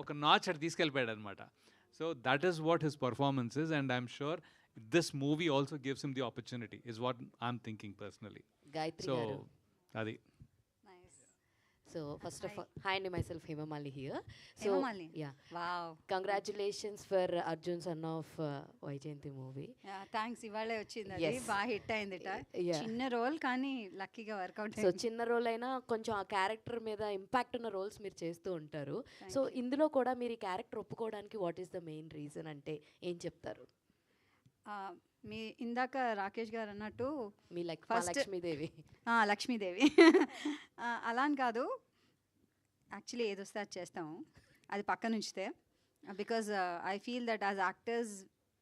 ఒక నాచ్ అటు తీసుకెళ్ళిపోయాడు అనమాట. So that is what his performances, and I'm sure this movie also gives him the opportunity is what I'm thinking personally. Gayatri so గారు. అది. So first of all, hi, and myself Hemamali here. So Hemamali. yeah, wow, congratulations for Arjun son of Vaijayanti movie. yeah, thanks. ఇవాళే వచ్చింది అది, Yes. బాగా hit అయిందిట. Yeah. చిన్న role కానీ లక్కీగా work out so చిన్న రోల్ అయినా కొంచెం ఆ క్యారెక్టర్ మీద ఇంపాక్ట్ ఉన్న రోల్స్ మీరు చేస్తూ ఉంటారు. సో ఇందులో కూడా మీరు ఈ క్యారెక్టర్ ఒప్పుకోవడానికి what is the main reason అంటే ఏం చెప్తారు? మీ ఇందాక రాకేష్ గారు అన్నట్టు మీ First- లక్ష్మీదేవి. లక్ష్మీదేవి అలా అని కాదు, యాక్చువల్లీ ఏదొస్తే అది చేస్తాము, అది పక్కన ఉంచితే. Because I feel that as actors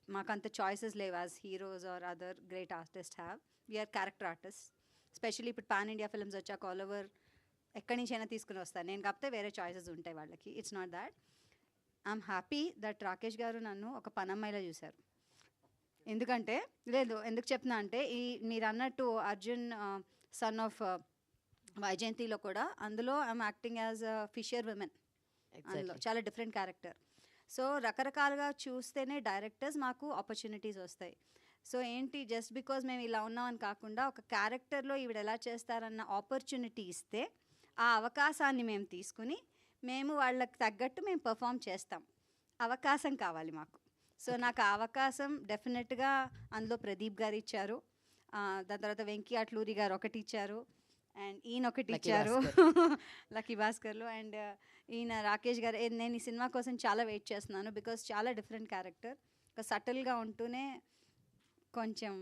మాకు అంత చాయిసెస్ లేవు as heroes or other great artist have. We're character artist. Specially ఇప్పుడు పాన్ ఇండియా ఫిల్మ్స్ వచ్చాక ఆల్ ఓవర్ ఎక్కడి నుంచైనా తీసుకుని వస్తాను నేను, కాకపోతే వేరే చాయిసెస్ ఉంటాయి వాళ్ళకి. It's not that. I'm happy that Rakesh గారు నన్ను ఒక పనమ్మాయిలా చూశారు. ఎందుకంటే ఎందుకు చెప్తున్నా అంటే, మీరు అన్నట్టు అర్జున్ సన్ ఆఫ్ వైజయంతిలో కూడా, అందులో I'm acting as a fisher women. అందులో చాలా డిఫరెంట్ క్యారెక్టర్. సో రకరకాలుగా చూస్తేనే డైరెక్టర్స్ మాకు ఆపర్చునిటీస్ వస్తాయి. సో ఏంటి, జస్ట్ బికాజ్ మేము ఇలా ఉన్నామని కాకుండా ఒక క్యారెక్టర్లో ఈవిడ ఎలా చేస్తారన్న ఆపర్చునిటీ ఇస్తే ఆ అవకాశాన్ని మేము తీసుకుని మేము వాళ్ళకి తగ్గట్టు మేము పర్ఫామ్ చేస్తాం. అవకాశం కావాలి మాకు. సో నాకు ఆ అవకాశం డెఫినెట్గా అందులో ప్రదీప్ గారు ఇచ్చారు, దాని తర్వాత వెంకీ అట్లూరి గారు ఒకటి ఇచ్చారు, అండ్ ఈయన ఒకటి ఇచ్చారు లక్కీ భాస్కర్లో, అండ్ ఈయన రాకేష్ గారు. నేను ఈ సినిమా కోసం చాలా వెయిట్ చేస్తున్నాను బికాస్ చాలా డిఫరెంట్ క్యారెక్టర్, సటిల్గా ఉంటూనే కొంచెం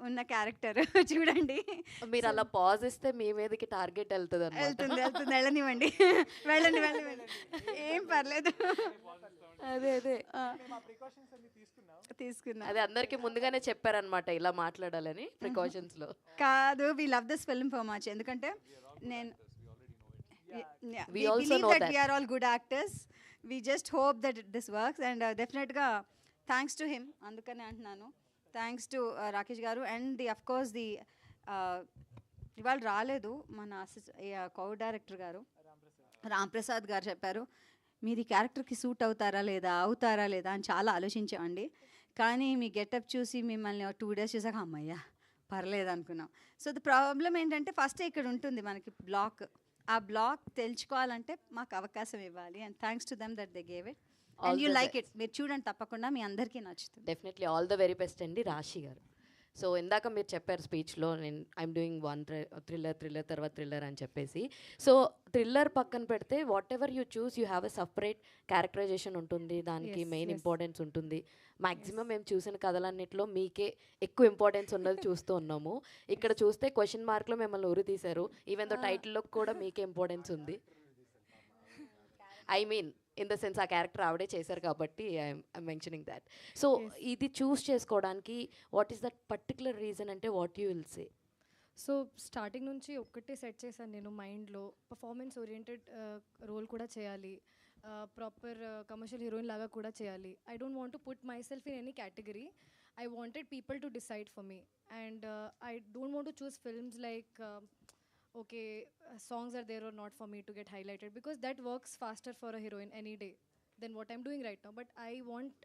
ఉన్న క్యారెక్టర్. చూడండి, మీరు అలా పాజ్ ఇస్తే మీ మీదకి టార్గెట్ వెళ్తుంది. వెళ్ళనివ్వండి, వెళ్ళండి, ఏం పర్లేదు. అదే తీసుకున్నా, అదే అందరికి ముందుగానే చెప్పారనమాట ఇలా మాట్లాడాలని ప్రికాషన్స్ లో. కాదు, we love this film for much. ఎందుకంటే నేను we also know that we are all good actors. We just hope that this works, and definitely thanks to him. అందుకనే అంటున్నాను, థ్యాంక్స్ టు రాకేష్ గారు and the of course the ఇవాళ రాలేదు మన co director గారు రామ్ ప్రసాద్ గారు చెప్పారు మీరు ఈ క్యారెక్టర్కి సూట్ అవుతారా లేదా అని చాలా ఆలోచించామండి. కానీ మీ గెటప్ చూసి మిమ్మల్ని 2 days చూసాక అమ్మయ్యా పర్లేదు అనుకున్నాం. సో ద ప్రాబ్లం ఏంటంటే ఫస్ట్ ఇక్కడ ఉంటుంది మనకి బ్లాక్. ఆ బ్లాక్ తెలుసుకోవాలంటే మాకు అవకాశం ఇవ్వాలి. And thanks to them that they gave it and you like it. మీరు చూడండి తప్పకుండా మీ అందరికీ నచ్చుతుంది. Definitely all the very best అండి రాశి గారు. సో ఇందాక మీరు చెప్పారు స్పీచ్లో నేను ఐఎమ్ డూయింగ్ వన్ థ్రిల్లర్ తర్వాత థ్రిల్లర్ అని చెప్పేసి. సో థ్రిల్లర్ పక్కన పెడితే whatever you choose you have a separate characterisation ఉంటుంది, దానికి మెయిన్ ఇంపార్టెన్స్ ఉంటుంది. మ్యాక్సిమం మేము చూసిన కథలన్నింటిలో మీకే ఎక్కువ ఇంపార్టెన్స్ ఉన్నది చూస్తూ ఉన్నాము. ఇక్కడ చూస్తే క్వశ్చన్ మార్క్లో మిమ్మల్ని ఉరి తీశారు. ఈవెన్ దో టైటిల్లో కూడా మీకే ఇంపార్టెన్స్ ఉంది. I mean in the sense ఆ క్యారెక్టర్ ఆవిడే చేశారు కాబట్టి ఐఎమ్ మెన్షనింగ్ దాట్. సో ఇది చూస్ చేసుకోవడానికి what is that particular reason అంటే what you will say? So starting నుంచి ఒక్కటే సెట్ చేశాను నేను మైండ్లో, పర్ఫార్మెన్స్ ఓరియంటెడ్ రోల్ కూడా చేయాలి, ప్రాపర్ కమర్షియల్ హీరోయిన్ లాగా కూడా చేయాలి. I don't want to put my self in any category. I wanted people to decide for me and I don't want to choose films like okay, songs are there or not for me to get highlighted because that works faster for a heroine any day than what I'm doing right now. But I want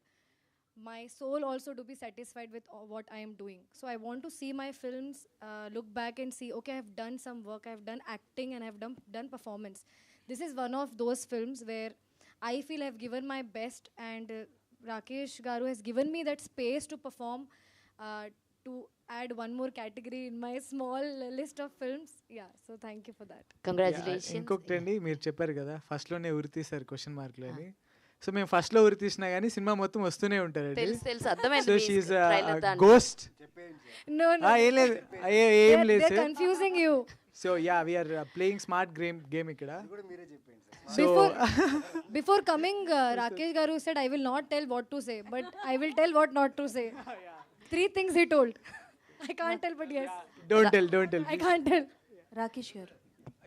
my soul also to be satisfied with what I am doing. So I want to see my films, look back and see, okay, I've done some work, I've done acting and I've done performance. This is one of those films where I feel I've given my best and Rakesh Garu has given me that space to perform, to add one more category in my small list of films. Yeah, so thank you for that. Congratulations. ఇంకొకటి అండి, మీరు చెప్పారు కదా ఫస్ట్లోనే ఉరి తీశారు question మార్క్లో అని. So మేము ఫస్ట్లో ఉరి తీసినా కానీ సినిమా మొత్తం వస్తూనే ఉంటారండి. So she is ghost. No, ఏం లేదు, ఏం లేదు they're sir. confusing you. So yeah we are playing smart game ఇక్కడ. Before coming, Rakesh Garu said, I will not tell what to say, but I will tell what not to say. 3 things he told. I can't tell, but yes. Don't tell. I can't tell. Rakesh garu,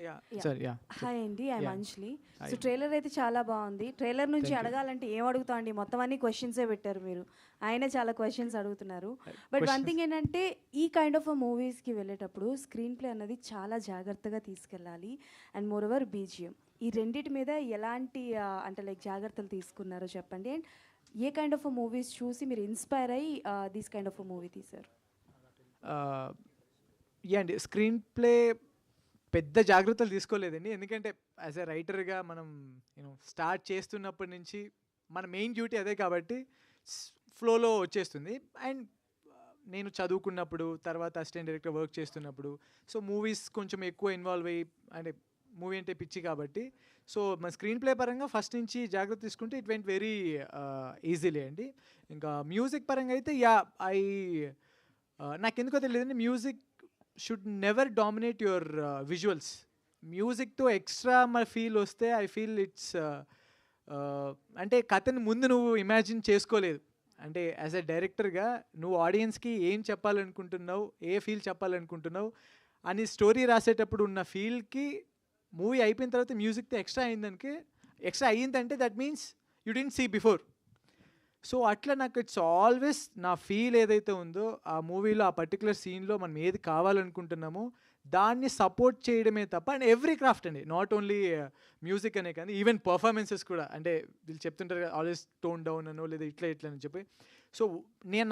Yeah. Hi అండి, I'm Anjali. So trailer అయితే చాలా బాగుంది. Trailer నుంచి అడగాలంటే ఏం అడుగుతా అండి, మొత్తం అన్ని క్వశ్చన్సే పెట్టారు మీరు. ఆయన చాలా క్వశ్చన్స్ అడుగుతున్నారు. బట్ వన్ థింగ్ ఏంటంటే ఈ కైండ్ ఆఫ్ మూవీస్కి వెళ్ళేటప్పుడు స్క్రీన్ ప్లే అన్నది చాలా జాగ్రత్తగా తీసుకెళ్ళాలి అండ్ మోర్ ఓవర్ బీజిఎం. ఈ రెండింటి మీద ఎలాంటి అంటే లైక్ జాగ్రత్తలు తీసుకున్నారో చెప్పండి. And A kind of movies చూసి మీరు ఇన్స్పైర్ అయ్యి దిస్ కైండ్ ఆఫ్ మూవీ తీశారు? అండి స్క్రీన్ ప్లే పెద్ద జాగ్రత్తలు తీసుకోలేదండి. ఎందుకంటే యాజ్ ఎ రైటర్గా మనం స్టార్ట్ చేస్తున్నప్పటి నుంచి మన మెయిన్ డ్యూటీ అదే కాబట్టి ఫ్లోలో వచ్చేస్తుంది. అండ్ నేను చదువుకున్నప్పుడు తర్వాత అసిస్టెంట్ డైరెక్టర్ వర్క్ చేస్తున్నప్పుడు సో మూవీస్ కొంచెం ఎక్కువ ఇన్వాల్వ్ అయ్యి, అంటే మూవీ అంటే పిచ్చి కాబట్టి సో మన స్క్రీన్ ప్లే పరంగా ఫస్ట్ నుంచి జాగ్రత్త తీసుకుంటే ఇట్ వెంట్ వెరీ ఈజీలీ అండి. ఇంకా మ్యూజిక్ పరంగా అయితే నాకెందుకో తెలియదండి, music should never dominate your visuals. మ్యూజిక్తో ఎక్స్ట్రా మన ఫీల్ వస్తే ఐ ఫీల్ ఇట్స్ అంటే కథని ముందు నువ్వు ఇమాజిన్ చేసుకోలేదు. అంటే యాజ్ ఎ డైరెక్టర్గా నువ్వు ఆడియన్స్కి ఏం చెప్పాలనుకుంటున్నావు, ఏ ఫీల్ చెప్పాలనుకుంటున్నావు అని స్టోరీ రాసేటప్పుడు ఉన్న ఫీల్కి మూవీ అయిపోయిన తర్వాత మ్యూజిక్తో ఎక్స్ట్రా అయ్యిందంటే that means you didn't see before. So అట్లా నాకు ఇట్స్ ఆల్వేస్ నా ఫీల్ ఏదైతే ఉందో ఆ మూవీలో ఆ పర్టికులర్ సీన్లో మనం ఏది కావాలనుకుంటున్నామో దాన్ని సపోర్ట్ చేయడమే తప్ప. అండ్ ఎవ్రీ క్రాఫ్ట్ అండి, నాట్ ఓన్లీ మ్యూజిక్ అనే కానీ ఈవెన్ పర్ఫార్మెన్సెస్ కూడా. అంటే వీళ్ళు చెప్తుంటారు కదా ఆల్వేస్ టోన్ డౌన్ అనో లేదా ఇట్లా అని చెప్పి. సో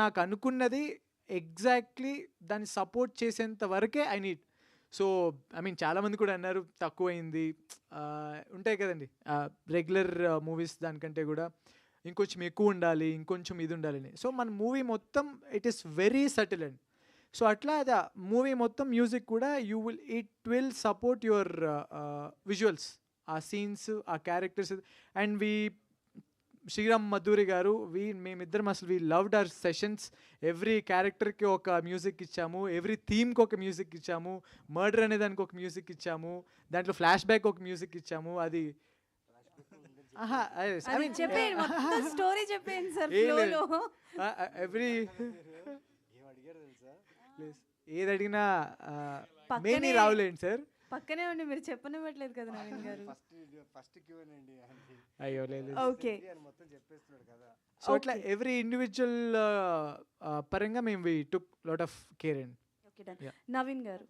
నాకు అనుకున్నది ఎగ్జాక్ట్లీ దాన్ని సపోర్ట్ చేసేంత వరకే I need. So I mean చాలామంది కూడా అన్నారు తక్కువైంది, ఉంటాయి కదండి రెగ్యులర్ మూవీస్ దానికంటే కూడా ఇంకొంచెం ఎక్కువ ఉండాలి, ఇంకొంచెం ఇది ఉండాలని. సో మన మూవీ మొత్తం it is very subtle and so అట్లా అది మూవీ మొత్తం మ్యూజిక్ కూడా it will support your visuals, ఆ సీన్స్, ఆ క్యారెక్టర్స్. అండ్ శ్రీరామ్ మధూరి గారు మేమిద్దరం అసలు we loved hour sessions. Every క్యారెక్టర్కి ఒక మ్యూజిక్ ఇచ్చాము, ఎవ్రీ థీమ్కి ఒక మ్యూజిక్ ఇచ్చాము, మర్డర్ అనే దానికి ఒక మ్యూజిక్ ఇచ్చాము, దాంట్లో ఫ్లాష్ బ్యాక్ ఒక మ్యూజిక్ ఇచ్చాము. అది స్టోరీ చెప్పేయండి సార్. ఎవ్రీ ఏది అడిగినా మెయిన్ రావులేండి సార్. పక్కనే ఉండి మీరు చెప్పనివ్వట్లేదు కదా నవీన్ గారు. ఫస్ట్ క్యూనండి అయ్యో లేదు. ఓకే, మొత్తం చెప్పేస్తున్నాడు కదా. సో అట్లా ఎవ్రీ ఇండివిజువల్ పరంగా మేము we took lot of care and. Okay done. Naveen garu,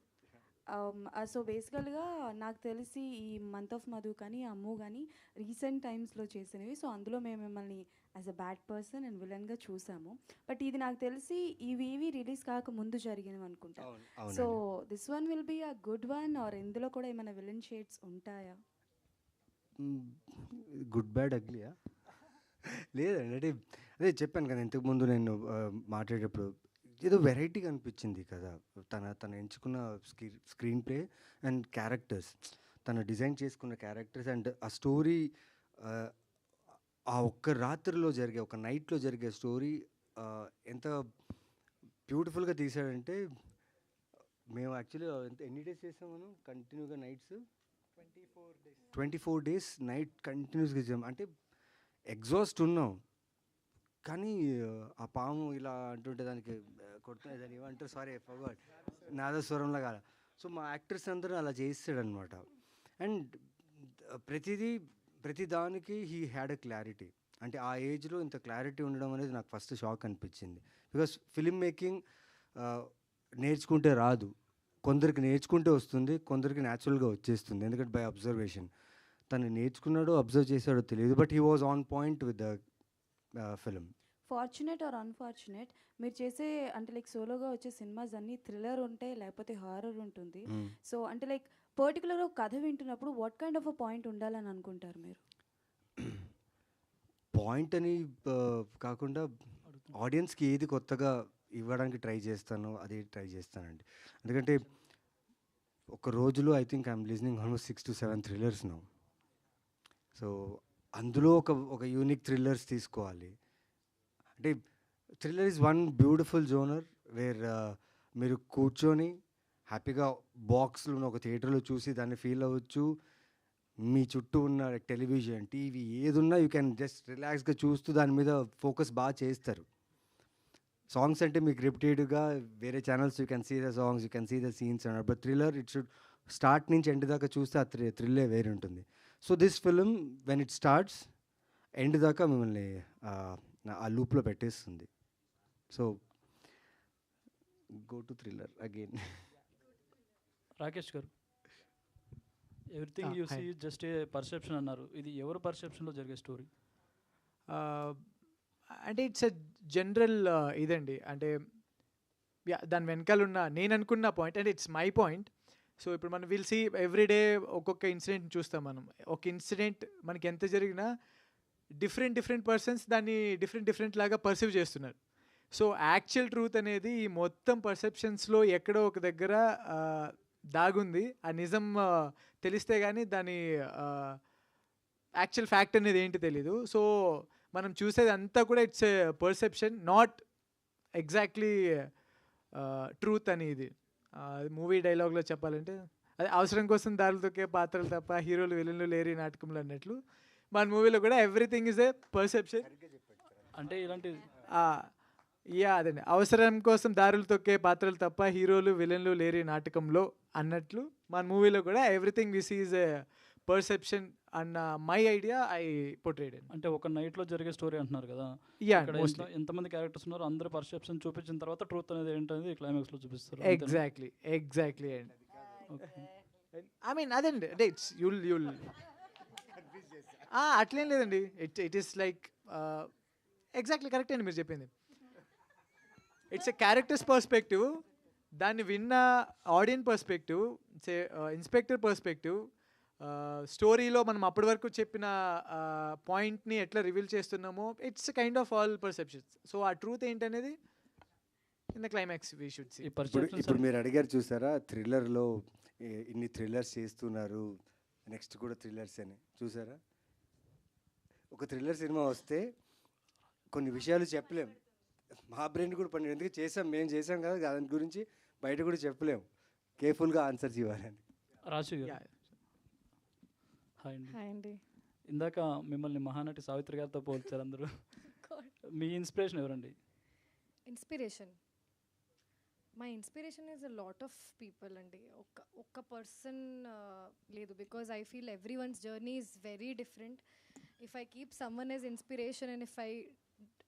so బేసికల్గా నాకు తెలిసి ఈ మంత్ ఆఫ్ మధు కానీ అమ్ము కానీ రీసెంట్ టైమ్స్లో చేసినవి. సో అందులో మేము మిమ్మల్ని as a bad person and విలన్గా చూసాము. బట్ ఇది నాకు తెలిసి ఇవి రిలీజ్ కాక ముందు జరిగినవి అనుకుంటా. So this one will be a good one or ఇందులో కూడా ఏమైనా విలన్ షేడ్స్ ఉంటాయా? గుడ్ బ్యాడ్ అగ్లీయా? లేదండి, అంటే అదే చెప్పాను కదా ఇంతకుముందు నేను మాట్లాడేటప్పుడు ఏదో వెరైటీగా అనిపించింది కదా. తన ఎంచుకున్న స్క్రీన్ ప్లే అండ్ క్యారెక్టర్స్, తను డిజైన్ చేసుకున్న క్యారెక్టర్స్ అండ్ ఆ స్టోరీ, ఆ ఒక్క రాత్రిలో జరిగే, ఒక నైట్లో జరిగే స్టోరీ ఎంత బ్యూటిఫుల్గా తీసాడంటే, మేము యాక్చువల్లీ ఎన్ని డేస్ చేసాం మనం కంటిన్యూగా నైట్స్? 24 days నైట్ కంటిన్యూస్గా చేసాం. అంటే ఎగ్జాస్ట్ ఉన్నాం, కానీ ఆ పాము ఇలా అంటుంటే దానికి కొడుతున్నాయి, దాన్ని ఏమంటారు, సారీ ఫర్గాట్, నాదస్వరంలా కాదు. సో మా యాక్టర్స్ అందరూ అలా చేస్తాడనమాట. అండ్ ప్రతి దానికి హీ హ్యాడ్ అ క్లారిటీ. అంటే ఆ ఏజ్లో ఇంత క్లారిటీ ఉండడం అనేది నాకు ఫస్ట్ షాక్ అనిపించింది. బికాస్ ఫిల్మ్ మేకింగ్ నేర్చుకుంటే రాదు, కొందరికి నేర్చుకుంటే వస్తుంది, కొందరికి న్యాచురల్గా వచ్చేస్తుంది, ఎందుకంటే బై అబ్జర్వేషన్. తను నేర్చుకున్నాడో అబ్జర్వ్ చేశాడో తెలియదు, but he was on point with the film. Fortunate or unfortunate, మీరు చేసే అంటే లైక్ సోలోగా వచ్చే సినిమాస్ అన్నీ థ్రిల్లర్ ఉంటాయి, లేకపోతే హారర్ ఉంటుంది. సో అంటే లైక్ పర్టికులర్గా కథ వింటున్నప్పుడు what kind of a point ఉండాలని అనుకుంటారు మీరు? పాయింట్ అని కాకుండా ఆడియన్స్కి ఏది కొత్తగా ఇవ్వడానికి ట్రై చేస్తానో అదే ట్రై చేస్తానండి. ఎందుకంటే ఒక రోజులో I think I'm listening almost 6 to 7 thrillers now. So అందులో ఒక యూనిక్ థ్రిల్లర్స్ తీసుకోవాలి. అంటే thriller is one beautiful genre where మీరు కూర్చొని హ్యాపీగా బాక్స్లో ఉన్న ఒక థియేటర్లో చూసి దాన్ని ఫీల్ అవ్వచ్చు. మీ చుట్టూ ఉన్న టెలివిజన్, టీవీ ఏదున్నా యూ క్యాన్ జస్ట్ రిలాక్స్గా చూస్తూ దాని మీద ఫోకస్ బాగా చేస్తారు. సాంగ్స్ అంటే మీకు రిపీటెడ్గా వేరే channels you can see the songs, you can see the scenes అన్నారు. But thriller it should start నుంచి ఎండ్ దాకా చూస్తే ఆ థ్రిల్లే వేరే ఉంటుంది. So this film when it starts end దాకా మిమ్మల్ని ఆ లూప్లో పెట్టేస్తుంది. So go to thriller again. Rakesh garu, everything you see just a perception అన్నారు. ఇది ఎవరు పర్సెప్షన్లో జరిగే స్టోరీ? అంటే ఇట్స్ ఎ జనరల్ ఇదండి. అంటే దాని వెనకాల ఉన్న నేను అనుకున్న పాయింట్ అంటే ఇట్స్ మై పాయింట్. సో ఇప్పుడు మనం విల్ సీ ఎవ్రీడే ఒక్కొక్క ఇన్సిడెంట్ చూస్తాం మనం. ఒక ఇన్సిడెంట్ మనకి ఎంత జరిగినా డిఫరెంట్ పర్సన్స్ దాన్ని డిఫరెంట్ లాగా పర్సీవ్ చేస్తున్నారు. సో యాక్చువల్ ట్రూత్ అనేది ఈ మొత్తం పర్సెప్షన్స్లో ఎక్కడో ఒక దగ్గర దాగుంది. ఆ నిజం తెలిస్తే కానీ దాని యాక్చువల్ ఫ్యాక్ట్ అనేది ఏంటి తెలీదు. సో మనం చూసేది అంతా కూడా it's a perception, not exactly truth అని. ఇది మూవీ డైలాగ్లో చెప్పాలంటే అది అవసరం కోసం దారులు తొక్కే పాత్రలు తప్ప హీరోలు విలన్లు లేరి నాటకంలో అన్నట్లు మన మూవీలో కూడా ఎవ్రీథింగ్ ఈజ్ ఏ పర్సెప్షన్. అంటే ఇలాంటి అదండి, అవసరం కోసం దారులు తొక్కే పాత్రలు తప్ప హీరోలు విలన్లు లేరి నాటకంలో అన్నట్లు మన మూవీలో కూడా ఎవ్రీథింగ్ విస్ ఈజ్ ఏ పర్సెప్షన్ అన్న మై ఐడియా ఐ పోర్ట్రేట్. అంటే ఒక నైట్లో జరిగే స్టోరీ అంటున్నారు కదా, ఎంతమంది క్యారెక్టర్స్ ఉన్నారు, అందరూ పర్సెప్షన్ చూపించిన తర్వాత ట్రూత్ అనేది ఏంటనేది క్లైమాక్స్లో చూపిస్తారు. ఎగ్జాక్ట్లీ అండి. ఐ మీన్ అదండి, అంటే ఇట్స్ యుల్ అట్లేం లేదండి. It is like exactly correct అండి మీరు చెప్పింది. ఇట్స్ ఎ క్యారెక్టర్స్ పర్స్పెక్టివ్, దాన్ని విన్న ఆడియన్స్ పర్స్పెక్టివ్, ఇన్స్పెక్టర్ పర్స్పెక్టివ్, స్టోరీలో మనం అప్పటి వరకు చెప్పిన పాయింట్ని ఎట్లా రివీల్ చేస్తున్నామో it's kind of all perceptions. So ఆ ట్రూత్ ఏంటనేది in the climax we should see. ఇప్పుడు మీరు అడిగారు చూసారా, థ్రిల్లర్లో ఇన్ని థ్రిల్లర్స్ చేస్తున్నారు, నెక్స్ట్ కూడా థ్రిల్లర్స్ అని చూసారా. ఒక థ్రిల్లర్ సినిమా వస్తే కొన్ని విషయాలు చెప్పలేం, మా బ్రెయిన్ కూడా పని, ఎందుకు మేము చేసాం కదా దాని గురించి బయట కూడా చెప్పలేము, కేర్ఫుల్గా ఆన్సర్స్ ఇవ్వాలని. రాజు గారు, హాయ్ అండి. ఇందాక మిమ్మల్ని మహానటి సావిత్రి గారితో పోల్చారు అందరూ. మీ ఇన్స్పిరేషన్ ఎవరండి? Inspiration my inspiration is a lot of people అండి. ఒక్క పర్సన్ లేదు, because I feel every once journey is very different. If I keep someone as inspiration and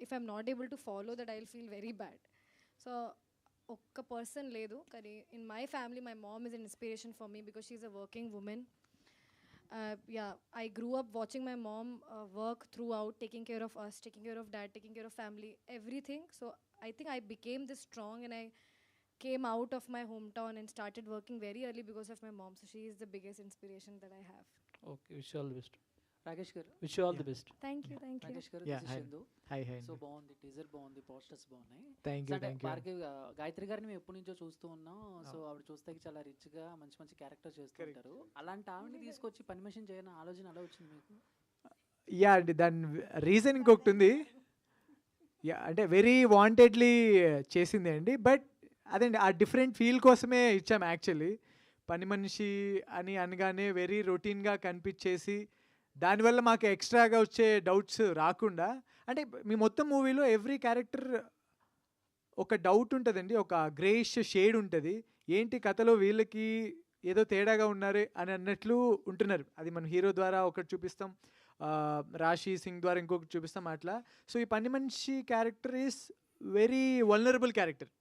if I'm not able to follow that, I'll feel very bad. So ఒక్క person లేదు, కానీ in my family my mom is an inspiration for me because she's a working woman. I grew up watching my mom work throughout, taking care of us, taking care of dad, taking care of family, everything. So I think I became this strong and I came out of my hometown and started working very early because of my mom. So she is the biggest inspiration that I have. Okay, wish all the best. Rakesh garu, wish you all the best. Thank you. Rakesh garu, Yeah, this is hi. Shindu. Hi. So బాగుంది, teaser బాగుంది, posters బాగున్నాయి. Thank you. Bhargavi Gayatri గారిని మేము ఎప్పటి నుంచో చూస్తూ ఉన్నాం. So ఆవిడ చూస్తే చాలా రిచ్ గా మంచి మంచి క్యారెక్టర్ చేస్తుంటారు. అలాంటి ఆవిడని తీసుకొచ్చి పని మనిషిని చేయని ఆలోచన ఎలా వచ్చింది మీకు? యా అండి, దాని రీజన్ ఇంకొకటి ఉంది. యా అంటే వెరీ వాంటెడ్లీ చేసింది అండి. బట్ అదండి, ఆ డిఫరెంట్ ఫీల్ కోసమే ఇచ్చాం యాక్చువల్లీ. పని మనిషి అని అనగానే వెరీ రొటీన్గా కనిపించేసి దానివల్ల మాకు ఎక్స్ట్రాగా వచ్చే డౌట్స్ రాకుండా, అంటే మీ మొత్తం మూవీలో ఎవ్రీ క్యారెక్టర్ ఒక డౌట్ ఉంటుందండి, ఒక గ్రేష్ షేడ్ ఉంటుంది. ఏంటి కథలో వీళ్ళకి ఏదో తేడాగా ఉన్నారు అని అన్నట్లు ఉంటున్నారు. అది మన హీరో ద్వారా ఒకటి చూపిస్తాం, రాశి సింగ్ ద్వారా ఇంకొకటి చూపిస్తాం అట్లా. సో ఈ పని మనిషి character is very vulnerable character.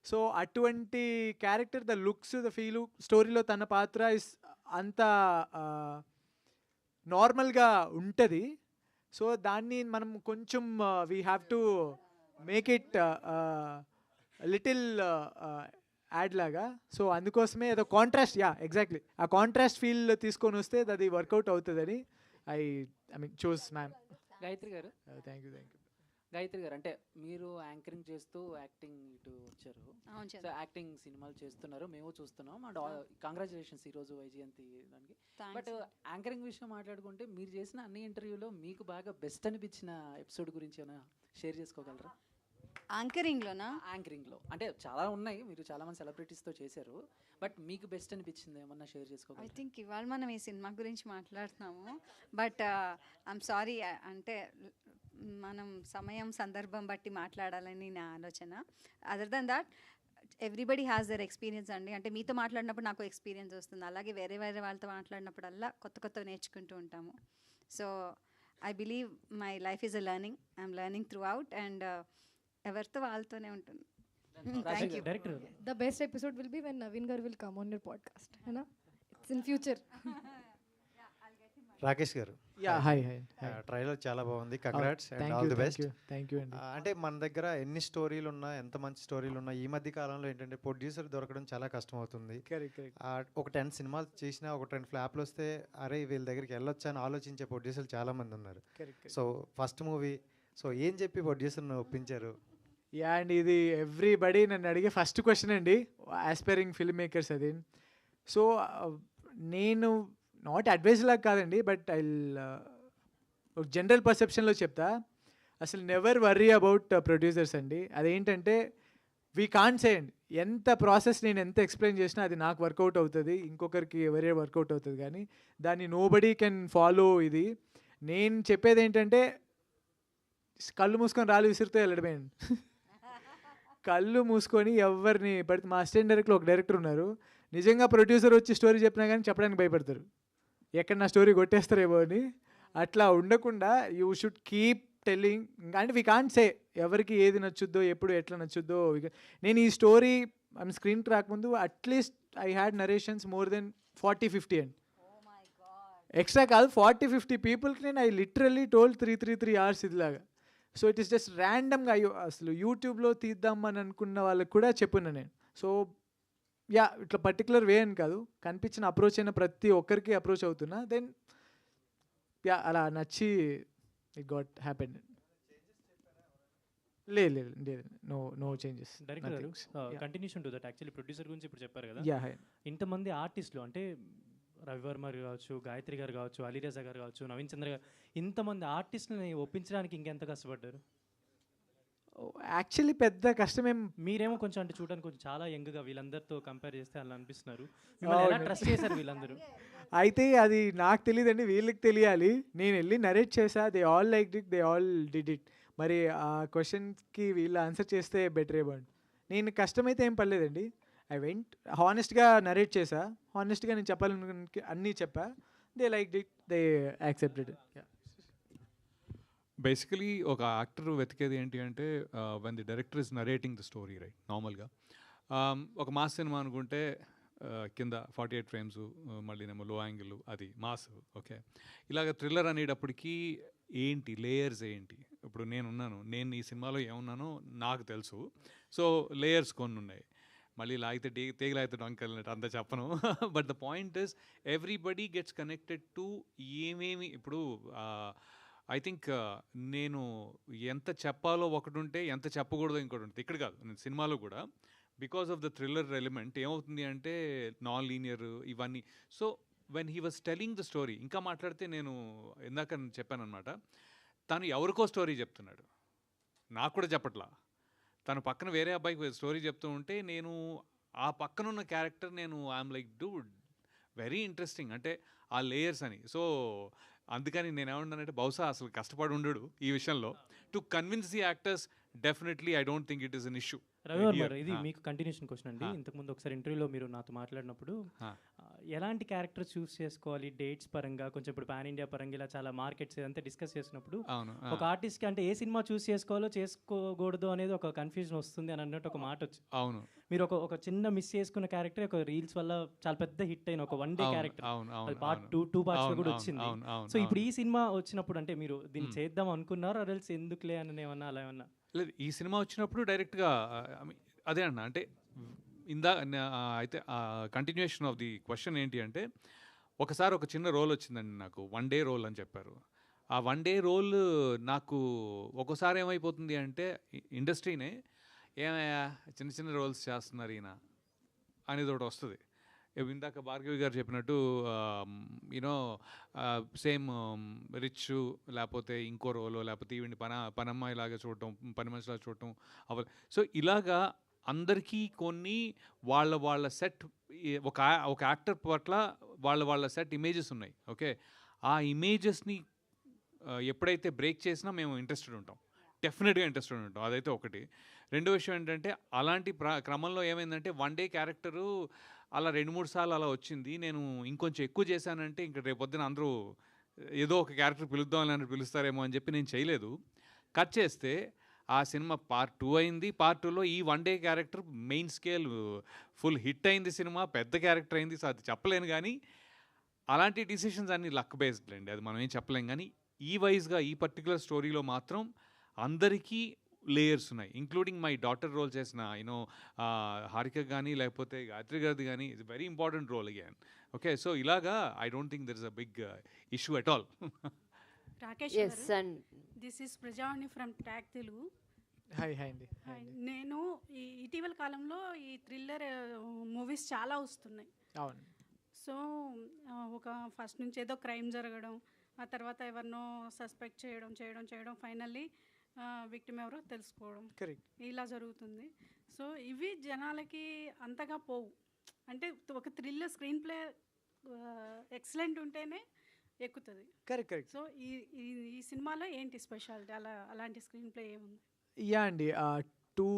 So అటువంటి character, the looks, the feel, స్టోరీలో తన పాత్ర ఇస్ అంత నార్మల్గా ఉంటుంది. సో దాన్ని మనం కొంచెం we have to make it little add లాగా. సో అందుకోసమే ఏదో కాంట్రాస్ట్, ఎగ్జాక్ట్లీ ఆ కాంట్రాస్ట్ ఫీల్ తీసుకొని వస్తే అది వర్కౌట్ అవుతుందని I mean choose ma'am. Gayatri garu, thank you. Gayatri గారు, అంటే మీరు యాంకరింగ్ చేస్తూ యాక్టింగ్ ఇటు వచ్చారు. అవును సో యాక్టింగ్ సినిమాలు చేస్తున్నారు, మేము చూస్తున్నాం. అండ్ కంగ్రాచులేషన్స్ ఈరోజు వైజయంతి దానికి. బట్ యాంకరింగ్ విషయం మాట్లాడుకుంటే మీరు చేసిన అన్ని ఇంటర్వ్యూలో మీకు బాగా బెస్ట్ అనిపించిన ఎపిసోడ్ గురించి ఏమైనా షేర్ చేసుకోగలరా? యాంకరింగ్లో అంటే చాలా ఉన్నాయి, మీరు చాలా మంది సెలబ్రిటీస్తో చేశారు. బట్ మీకు బెస్ట్ అనిపించింది ఏమన్నా షేర్ చేసుకోగలరా? ఐ థింక్ ఇవాళ మనం ఈ సినిమా గురించి మాట్లాడుతున్నాము. బట్ ఐఎమ్ సారీ, అంటే మనం సమయం సందర్భం బట్టి మాట్లాడాలని నా ఆలోచన. Other than that everybody has their experience అండి. అంటే మీతో మాట్లాడినప్పుడు నాకు ఎక్స్పీరియన్స్ వస్తుంది, అలాగే వేరే వాళ్ళతో మాట్లాడినప్పుడల్లా కొత్త నేర్చుకుంటూ ఉంటాము. So I believe my life is a learning. I'm learning through out and ఎవరితో వాళ్ళతోనే ఉంటుంది. Thank you. The best episode will be when Naveen Garu will come on your podcast. It's in future. Rakesh గారు, hi. Trailer చాలా బాగుంది, congrats and all the best. Thank you అండి. అంటే మన దగ్గర ఎన్ని స్టోరీలు ఉన్నా, ఎంత మంచి స్టోరీలు ఉన్నా, ఈ మధ్య కాలంలో ఏంటంటే ప్రొడ్యూసర్ దొరకడం చాలా కష్టం అవుతుంది. ఒక 10 సినిమాలు చేసినా ఒక 10 ఫ్లాప్లు వస్తే అరే వీళ్ళ దగ్గరికి వెళ్ళొచ్చా అని ఆలోచించే ప్రొడ్యూసర్లు చాలా మంది ఉన్నారు. సో ఫస్ట్ మూవీ, సో ఏం చెప్పి ప్రొడ్యూసర్ని ఒప్పించారు? అండ్ ఇది ఎవ్రీబడి నన్ను అడిగే ఫస్ట్ క్వశ్చన్ అండి, ఆస్పైరింగ్ ఫిల్మ్ మేకర్స్ అది. సో నేను నాట్ అడ్వైజ్ లాగా కాదండి, బట్ ఐ ఒక జనరల్ పర్సెప్షన్లో చెప్తా. అసలు నెవర్ వర్రీ అబౌట్ ప్రొడ్యూసర్స్ అండి. అదేంటంటే వీ కాంట్ సే అండి, ఎంత ప్రాసెస్ నేను ఎంత ఎక్స్ప్లెయిన్ చేసినా అది నాకు వర్కౌట్ అవుతుంది, ఇంకొకరికి ఎవరే వర్కౌట్ అవుతుంది, కానీ దాన్ని నోబడీ కెన్ ఫాలో. ఇది నేను చెప్పేది ఏంటంటే కళ్ళు మూసుకొని రాళ్ళు విసిరితే వెళ్ళడమే అండి. కళ్ళు మూసుకొని ఎవరిని పడితే, మా అసిస్టెంట్ డైరెక్ట్లో ఒక డైరెక్టర్ ఉన్నారు, నిజంగా ప్రొడ్యూసర్ వచ్చి స్టోరీ చెప్పినా కానీ చెప్పడానికి భయపడతారు, ఎక్కడ నా స్టోరీ కొట్టేస్తారేమో అని. అట్లా ఉండకుండా యూ షుడ్ కీప్ టెల్లింగ్. అంటే వీ కాంట్ సే ఎవరికి ఏది నచ్చుద్దో, ఎప్పుడు ఎట్లా నచ్చుద్దో. నేను ఈ స్టోరీ స్క్రీన్కి రాకముందు at least I had narrations more than 40-50 అండి. ఎక్స్ట్రా కాదు, 40-50 పీపుల్కి నేను ఐ లిటరల్లీ టోల్డ్ 3 hours ఇదిలాగా. సో ఇట్ ఈస్ జస్ట్ ర్యాండమ్గా అసలు యూట్యూబ్లో తీద్దామని అనుకున్న వాళ్ళకి కూడా చెప్పున్నా నేను. సో ఇట్లా పర్టికులర్ వే అని కాదు, కనిపించిన అప్రోచ్ అయిన ప్రతి ఒక్కరికి అప్రోచ్ అవుతున్నా. దెన్ అలా నచ్చి ఇట్ గాట్ హ్యాపెండ్. లేదు, నో చేంజెస్. డైరెక్టర్ గారు, continuation to that, actually producer గురించి ఇప్పుడు చెప్పారు కదా, ఇంతమంది ఆర్టిస్టులు అంటే రవివర్మ గారు కావచ్చు, గాయత్రి గారు కావచ్చు, అలీరజా గారు కావచ్చు, నవీన్ చంద్ర గారు, ఇంతమంది ఆర్టిస్టులని ఒప్పించడానికి ఇంకెంత కష్టపడ్డారు? యాక్చువల్లీ పెద్ద కష్టమేం. మీరేమో కొంచెం అంటే చూడడానికి కొంచెం చాలా యంగ్గా వీళ్ళందరితో కంపేర్ చేస్తే అలా అనిపిస్తున్నారు. ఎలా ట్రస్ట్ చేశారు వీళ్ళందరూ? అయితే అది నాకు తెలియదండి, వీళ్ళకి తెలియాలి. నేను వెళ్ళి నరేట్ చేసా, they all like it, they all did it. మరి ఆ క్వశ్చన్కి వీళ్ళు ఆన్సర్ చేస్తే బెటర్ ఏమో. నేను కష్టమైతే ఏం పర్లేదండి. ఐ వెంట్ హానెస్ట్గా నరేట్ చేసా, హానెస్ట్గా నేను చెప్పాలని అన్నీ చెప్పా. They like it, they accepted. Basically ఒక యాక్టర్ వెతికేది ఏంటి అంటే when the director is narrating the story, right? నార్మల్గా ఒక మాస్ సినిమా అనుకుంటే కింద 48 ఫ్రేమ్స్, మళ్ళీనేమో లో యాంగిల్, అది మాస్. ఓకే, ఇలాగ థ్రిల్లర్ అనేటప్పటికీ ఏంటి లేయర్స్ ఏంటి? ఇప్పుడు నేను ఈ సినిమాలో ఏమున్నానో నాకు తెలుసు. సో లేయర్స్ కొన్ని ఉన్నాయి. మళ్ళీ లాగితే తీగలాగితే డొంకలినట్టు అంత చెప్పను. But the point is everybody gets connected to ఏమేమి. ఇప్పుడు ఐ థింక్ నేను ఎంత చెప్పాలో ఒకటి ఉంటే ఎంత చెప్పకూడదో ఇంకోటి ఉంటుంది. ఇక్కడ కాదు, నేను సినిమాలో కూడా because of the thriller element ఏమవుతుంది అంటే నాన్ లీనియర్ ఇవన్నీ. So when he was telling the story, ఇంకా మాట్లాడితే నేను ఇందాక చెప్పాను అనమాట, తను ఎవరికో స్టోరీ చెప్తున్నాడు, నాకు కూడా చెప్పట్లా. తను పక్కన వేరే అబ్బాయికి స్టోరీ చెప్తూ ఉంటే నేను ఆ పక్కనున్న character I'm like Dude very interesting, అంటే ఆ లేయర్స్ అని. సో అందుకని నేను ఏమన్నానంటే బహుశా అసలు కష్టపడి ఉండడు ఈ విషయంలో to convince the actors. Definitely I don't think it is an issue. Ravi Varma, ఇది మీకు కంటిన్యూషన్ క్వశ్చన్ అండి. ఇంతకుముందు ఒకసారి ఇంటర్వ్యూలో మీరు నాతో మాట్లాడినప్పుడు ఎలాంటి క్యారెక్టర్ చూస్ చేసుకోవాలి డేట్స్ పరంగా, కొంచెం ఇప్పుడు పాన్ ఇండియా పరంగా ఇలా చాలా మార్కెట్స్ ఇదంతా డిస్కస్ చేసినప్పుడు ఒక ఆర్టిస్ట్కి అంటే ఏ సినిమా చూస్ చేసుకోవాలో చేసుకోకూడదు అనేది ఒక కన్ఫ్యూజన్ వస్తుంది అని అన్నట్టు ఒక మాట వచ్చి, అవును, మీరు ఒక చిన్న మిస్ చేసుకున్న క్యారెక్టర్ ఒక రీల్స్ వల్ల చాలా పెద్ద హిట్ అయిన ఒక 1 డే క్యారెక్టర్, అది పార్ట్ 2 పార్ట్స్ లో కూడా వచ్చింది. సో ఇప్పుడు ఈ సినిమా వచ్చినప్పుడు అంటే మీరు దీన్ని చేద్దాం అనుకున్నారు, అరల్స్ ఎందుకులే అని ఏమన్నా అలా ఏమన్నా? లేదు, ఈ సినిమా వచ్చినప్పుడు డైరెక్ట్గా అదే అన్న, అంటే అయితే కంటిన్యూషన్ ఆఫ్ ది క్వశ్చన్ ఏంటి అంటే, ఒకసారి ఒక చిన్న రోల్ వచ్చిందండి నాకు, 1 డే రోల్ అని చెప్పారు. ఆ 1 డే రోల్ నాకు ఒక్కోసారి ఏమైపోతుంది అంటే ఇండస్ట్రీనే ఏమయ్యా చిన్న చిన్న రోల్స్ చేస్తున్నారు ఈయన అనేది ఒకటి వస్తుంది. ఇందాక భార్గవి గారు చెప్పినట్టు యూనో సేమ్ రిచ్, లేకపోతే ఇంకో రోలో, లేకపోతే ఈవిని పనమ్మాయిలాగా చూడటం, పని మనిషిలాగా చూడటం అవ్వాలి. సో ఇలాగా అందరికీ కొన్ని వాళ్ళ సెట్, ఒక యాక్టర్ పట్ల వాళ్ళ సెట్ ఇమేజెస్ ఉన్నాయి. ఓకే, ఆ ఇమేజెస్ని ఎప్పుడైతే బ్రేక్ చేసినా మేము ఇంట్రెస్టెడ్ ఉంటాం, డెఫినెట్గా ఇంట్రెస్టెడ్ ఉంటాం. అదైతే ఒకటి. రెండో విషయం ఏంటంటే అలాంటి క్రమంలో ఏమైందంటే 1 డే క్యారెక్టరు అలా 2-3 సార్లు అలా వచ్చింది. నేను ఇంకొంచెం ఎక్కువ చేశానంటే ఇంక రేపొద్దున అందరూ ఏదో ఒక క్యారెక్టర్ పిలుద్దామని పిలుస్తారేమో అని చెప్పి నేను చేయలేదు. కట్ చేస్తే ఆ సినిమా పార్ట్ 2 అయింది. పార్ట్ 2లో ఈ 1 day character main scale full hit అయింది, సినిమా పెద్ద క్యారెక్టర్ అయింది. సో అది చెప్పలేను, కానీ అలాంటి డిసిషన్స్ అన్నీ లక్ బేస్డ్ అండి, అది మనం ఏం చెప్పలేం. కానీ ఈ వైజ్గా ఈ పర్టికులర్ స్టోరీలో మాత్రం అందరికీ లేయర్స్ ఉన్నాయి, ఇంక్లూడింగ్ మై డాటర్ రోల్ చేసిన హారిక కానీ లేకపోతే గాయత్రి గారిది కానీ. It's very important role again. Okay, so ఇలాగా I don't think there is a big issue at all. Rakesh garu, this is Prajavani from tag Telugu. Hi అండి. నేను ఇటీవల కాలంలో ఈ థ్రిల్లర్ మూవీస్ చాలా వస్తున్నాయి. అవును. సో ఒక ఫస్ట్ నుంచి ఏదో క్రైమ్ జరగడం, ఆ తర్వాత ఎవరినో సస్పెక్ట్ చేయడం ఫైనల్లీ విక్టిమ్ ఎవరో తెలుసుకోవడం, ఇలా జరుగుతుంది. సో ఇవి జనాలకి అంతగా పోవు. అంటే ఒక థ్రిల్లర్ స్క్రీన్ ప్లే ఎక్సలెంట్ ఉంటేనే ఎక్కుతుంది. కరెక్ట్. సో ఈ సినిమాలో ఏంటి స్పెషాలిటీ, అలాంటి స్క్రీన్ ప్లే ఏముంది? యా అండి, 2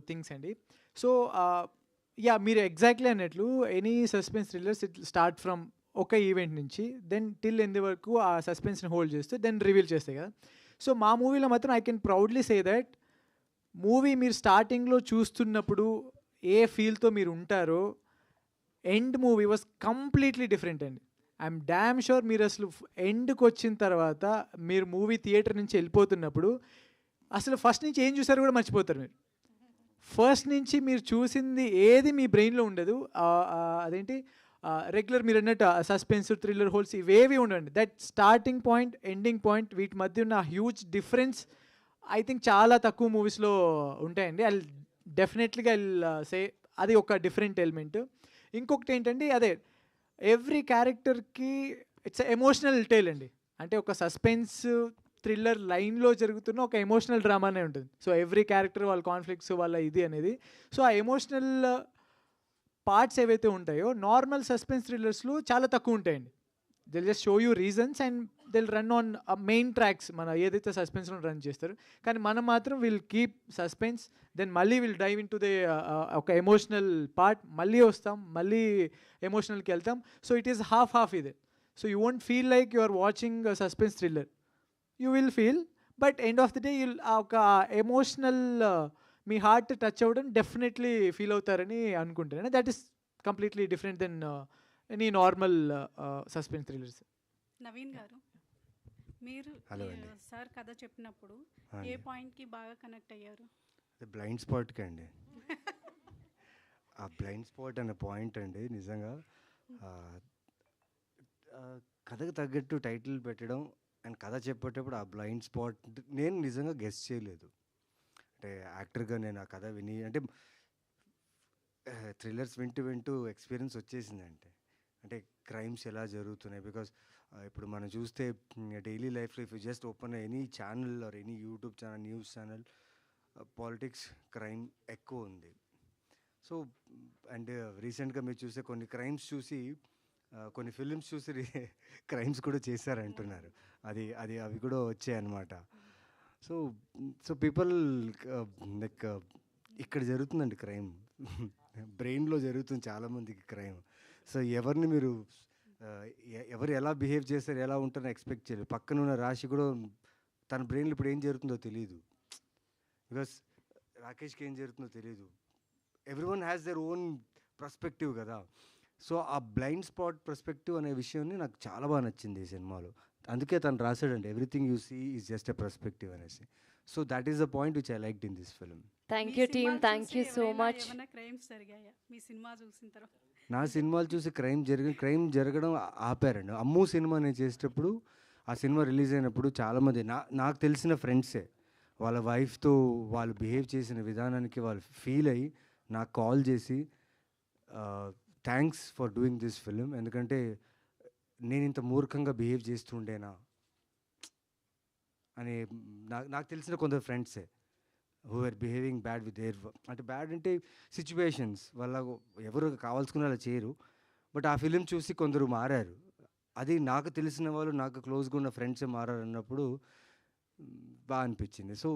థింగ్స్ అండి. సో యా, మీరు ఎగ్జాక్ట్లీ అన్నట్లు any suspense thrillers it start from ఒక ఈవెంట్ నుంచి దెన్ టిల్ ఎండ్ వరకు ఆ సస్పెన్స్ని హోల్డ్ చేస్తూ దెన్ రివీల్ చేస్తాయి కదా. సో మా మూవీలో మాత్రం I can proudly say that movie మీరు స్టార్టింగ్లో చూస్తున్నప్పుడు ఏ ఫీల్తో మీరు ఉంటారో end movie was completely different అండి. ఐఎమ్ డ్యామ్ షూర్ మీరు అసలు ఎండ్కి వచ్చిన తర్వాత మీరు మూవీ థియేటర్ నుంచి వెళ్ళిపోతున్నప్పుడు అసలు ఫస్ట్ నుంచి ఏం చూసారో కూడా మర్చిపోతారు. మీరు ఫస్ట్ నుంచి మీరు చూసింది ఏది మీ బ్రెయిన్లో ఉండదు. అదేంటి రెగ్యులర్ మీరు అన్నట్టు సస్పెన్స్ థ్రిల్లర్ హోల్స్ ఇవేవి ఉండండి. That starting point ending point వీటి మధ్య ఉన్న హ్యూజ్ డిఫరెన్స్ ఐ థింక్ చాలా తక్కువ మూవీస్లో ఉంటాయండి. ఐ డెఫినెట్లీగా సే అది ఒక డిఫరెంట్ ఎలిమెంట్. ఇంకొకటి ఏంటంటే అదే ఎవ్రీ క్యారెక్టర్కి ఇట్స్ ఎమోషనల్ టేల్ అండి. అంటే ఒక సస్పెన్స్ థ్రిల్లర్ లైన్లో జరుగుతున్న ఒక ఎమోషనల్ డ్రామానే ఉంటుంది. సో ఎవ్రీ క్యారెక్టర్ వాళ్ళ కాన్ఫ్లిక్ట్స్ వాళ్ళ ఇది అనేది. సో ఆ ఎమోషనల్ పార్ట్స్ ఏవైతే ఉంటాయో నార్మల్ సస్పెన్స్ థ్రిల్లర్స్లో చాలా తక్కువ ఉంటాయండి. They'll just show you reasons and they'll run on main tracks, మన ఏదైతే సస్పెన్స్లో రన్ చేస్తారు. కానీ మనం మాత్రం విల్ కీప్ సస్పెన్స్, దెన్ మళ్ళీ will dive into the ఒక ఎమోషనల్ పార్ట్, మళ్ళీ వస్తాం, మళ్ళీ ఎమోషనల్కి వెళ్తాం. సో ఇట్ ఈస్ హాఫ్ ఇదే. So you won't feel like you are watching suspense thriller, you will feel, but end of the day you'll ఒక emotional మీ heart touch అవ్వడం డెఫినెట్లీ ఫీల్ అవుతారని అనుకుంటాను. That is completely different than any normal suspense thrillers. Naveen గారు, మీరు sir కథ చెప్పినప్పుడు ఏ పాయింట్కి బాగా కనెక్ట్ అయ్యారు? బ్లైండ్ స్పాట్కి అండి. ఆ బ్లైండ్ స్పాట్ అనే పాయింట్ అండి నిజంగా కథకు తగ్గట్టు టైటిల్ పెట్టడం అండ్ కథ చెప్పేటప్పుడు ఆ బ్లైండ్ స్పాట్ నేను నిజంగా గెస్ చేయలేదు. అంటే యాక్టర్గా నేను ఆ కథ విని, అంటే థ్రిల్లర్స్ వింటూ ఎక్స్పీరియన్స్ వచ్చేసింది. అంటే క్రైమ్స్ ఎలా జరుగుతున్నాయి, బికాస్ ఇప్పుడు మనం చూస్తే డైలీ లైఫ్లో if you just open any channel or any YouTube channel, news channel, politics, crime ఎక్కువ ఉంది. సో అండ్ రీసెంట్గా మీరు చూస్తే కొన్ని క్రైమ్స్ చూసి కొన్ని ఫిలిమ్స్ చూసి క్రైమ్స్ కూడా చేశారంటున్నారు. అవి కూడా వచ్చాయన్నమాట. సో పీపుల్ లైక్ ఇక్కడ జరుగుతుందండి క్రైమ్, బ్రెయిన్లో జరుగుతుంది చాలామందికి క్రైమ్. సో ఎవరిని మీరు ఎవరు ఎలా బిహేవ్ చేస్తారు, ఎలా ఉంటారో ఎక్స్పెక్ట్ చేయలేదు. పక్కన ఉన్న రాశి కూడా తన బ్రెయిన్లో ఇప్పుడు ఏం జరుగుతుందో తెలియదు, బికాస్ రాకేష్కి ఏం జరుగుతుందో తెలియదు. Everyone has their own perspective కదా. సో ఆ బ్లైండ్ స్పాట్ పర్స్పెక్టివ్ అనే విషయాన్ని నాకు చాలా బాగా నచ్చింది ఈ సినిమాలో. అందుకే తను రాశాడండి, everything you see is just a perspective అనేసి. So that is the point which I liked in this film. Thank you team, thank you so much. Crimes జరిగాయా మీ సినిమా చూసిన తర్వాత? నా సినిమాలు చూసి క్రైమ్ జరగడం ఆపారండి. అమ్ము సినిమా నేను చేసేటప్పుడు, ఆ సినిమా రిలీజ్ అయినప్పుడు చాలామంది నాకు తెలిసిన ఫ్రెండ్సే వాళ్ళ వైఫ్తో వాళ్ళు బిహేవ్ చేసిన విధానానికి వాళ్ళు ఫీల్ అయ్యి నాకు కాల్ చేసి thanks for doing this film, ఎందుకంటే నేను ఇంత మూర్ఖంగా బిహేవ్ చేస్తుండేనా అని నాకు తెలిసిన కొందరు ఫ్రెండ్సే who are behaving bad with their, అంటే బ్యాడ్ అంటే సిచ్యువేషన్స్ వల్ల ఎవరు కావాల్సుకున్న అలా చేయరు, బట్ ఆ ఫిలిం చూసి కొందరు మారారు. అది నాకు తెలిసిన వాళ్ళు, నాకు క్లోజ్గా ఉన్న ఫ్రెండ్సే మారారు అన్నప్పుడు బాగా అనిపించింది. సో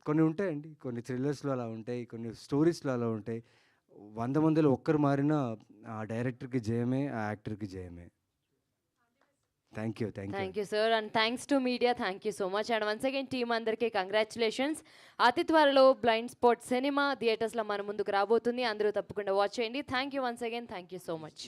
కొన్ని ఉంటాయండి, కొన్ని థ్రిల్లర్స్లో అలా ఉంటాయి, కొన్ని స్టోరీస్లో అలా ఉంటాయి. 100 మందిలో ఒక్కరు మారినా ఆ డైరెక్టర్కి జయమే, ఆ యాక్టర్కి జయమే. Thank you sir, and thanks to media, thank you so much. And once again team అందరికీ కంగ్రాచులేషన్స్. అతి త్వరలో బ్లైండ్ స్పాట్ సినిమా థియేటర్స్లో మన ముందుకు రాబోతుంది, అందరూ తప్పకుండా వాచ్ చేయండి. Thank you once again, thank you so much.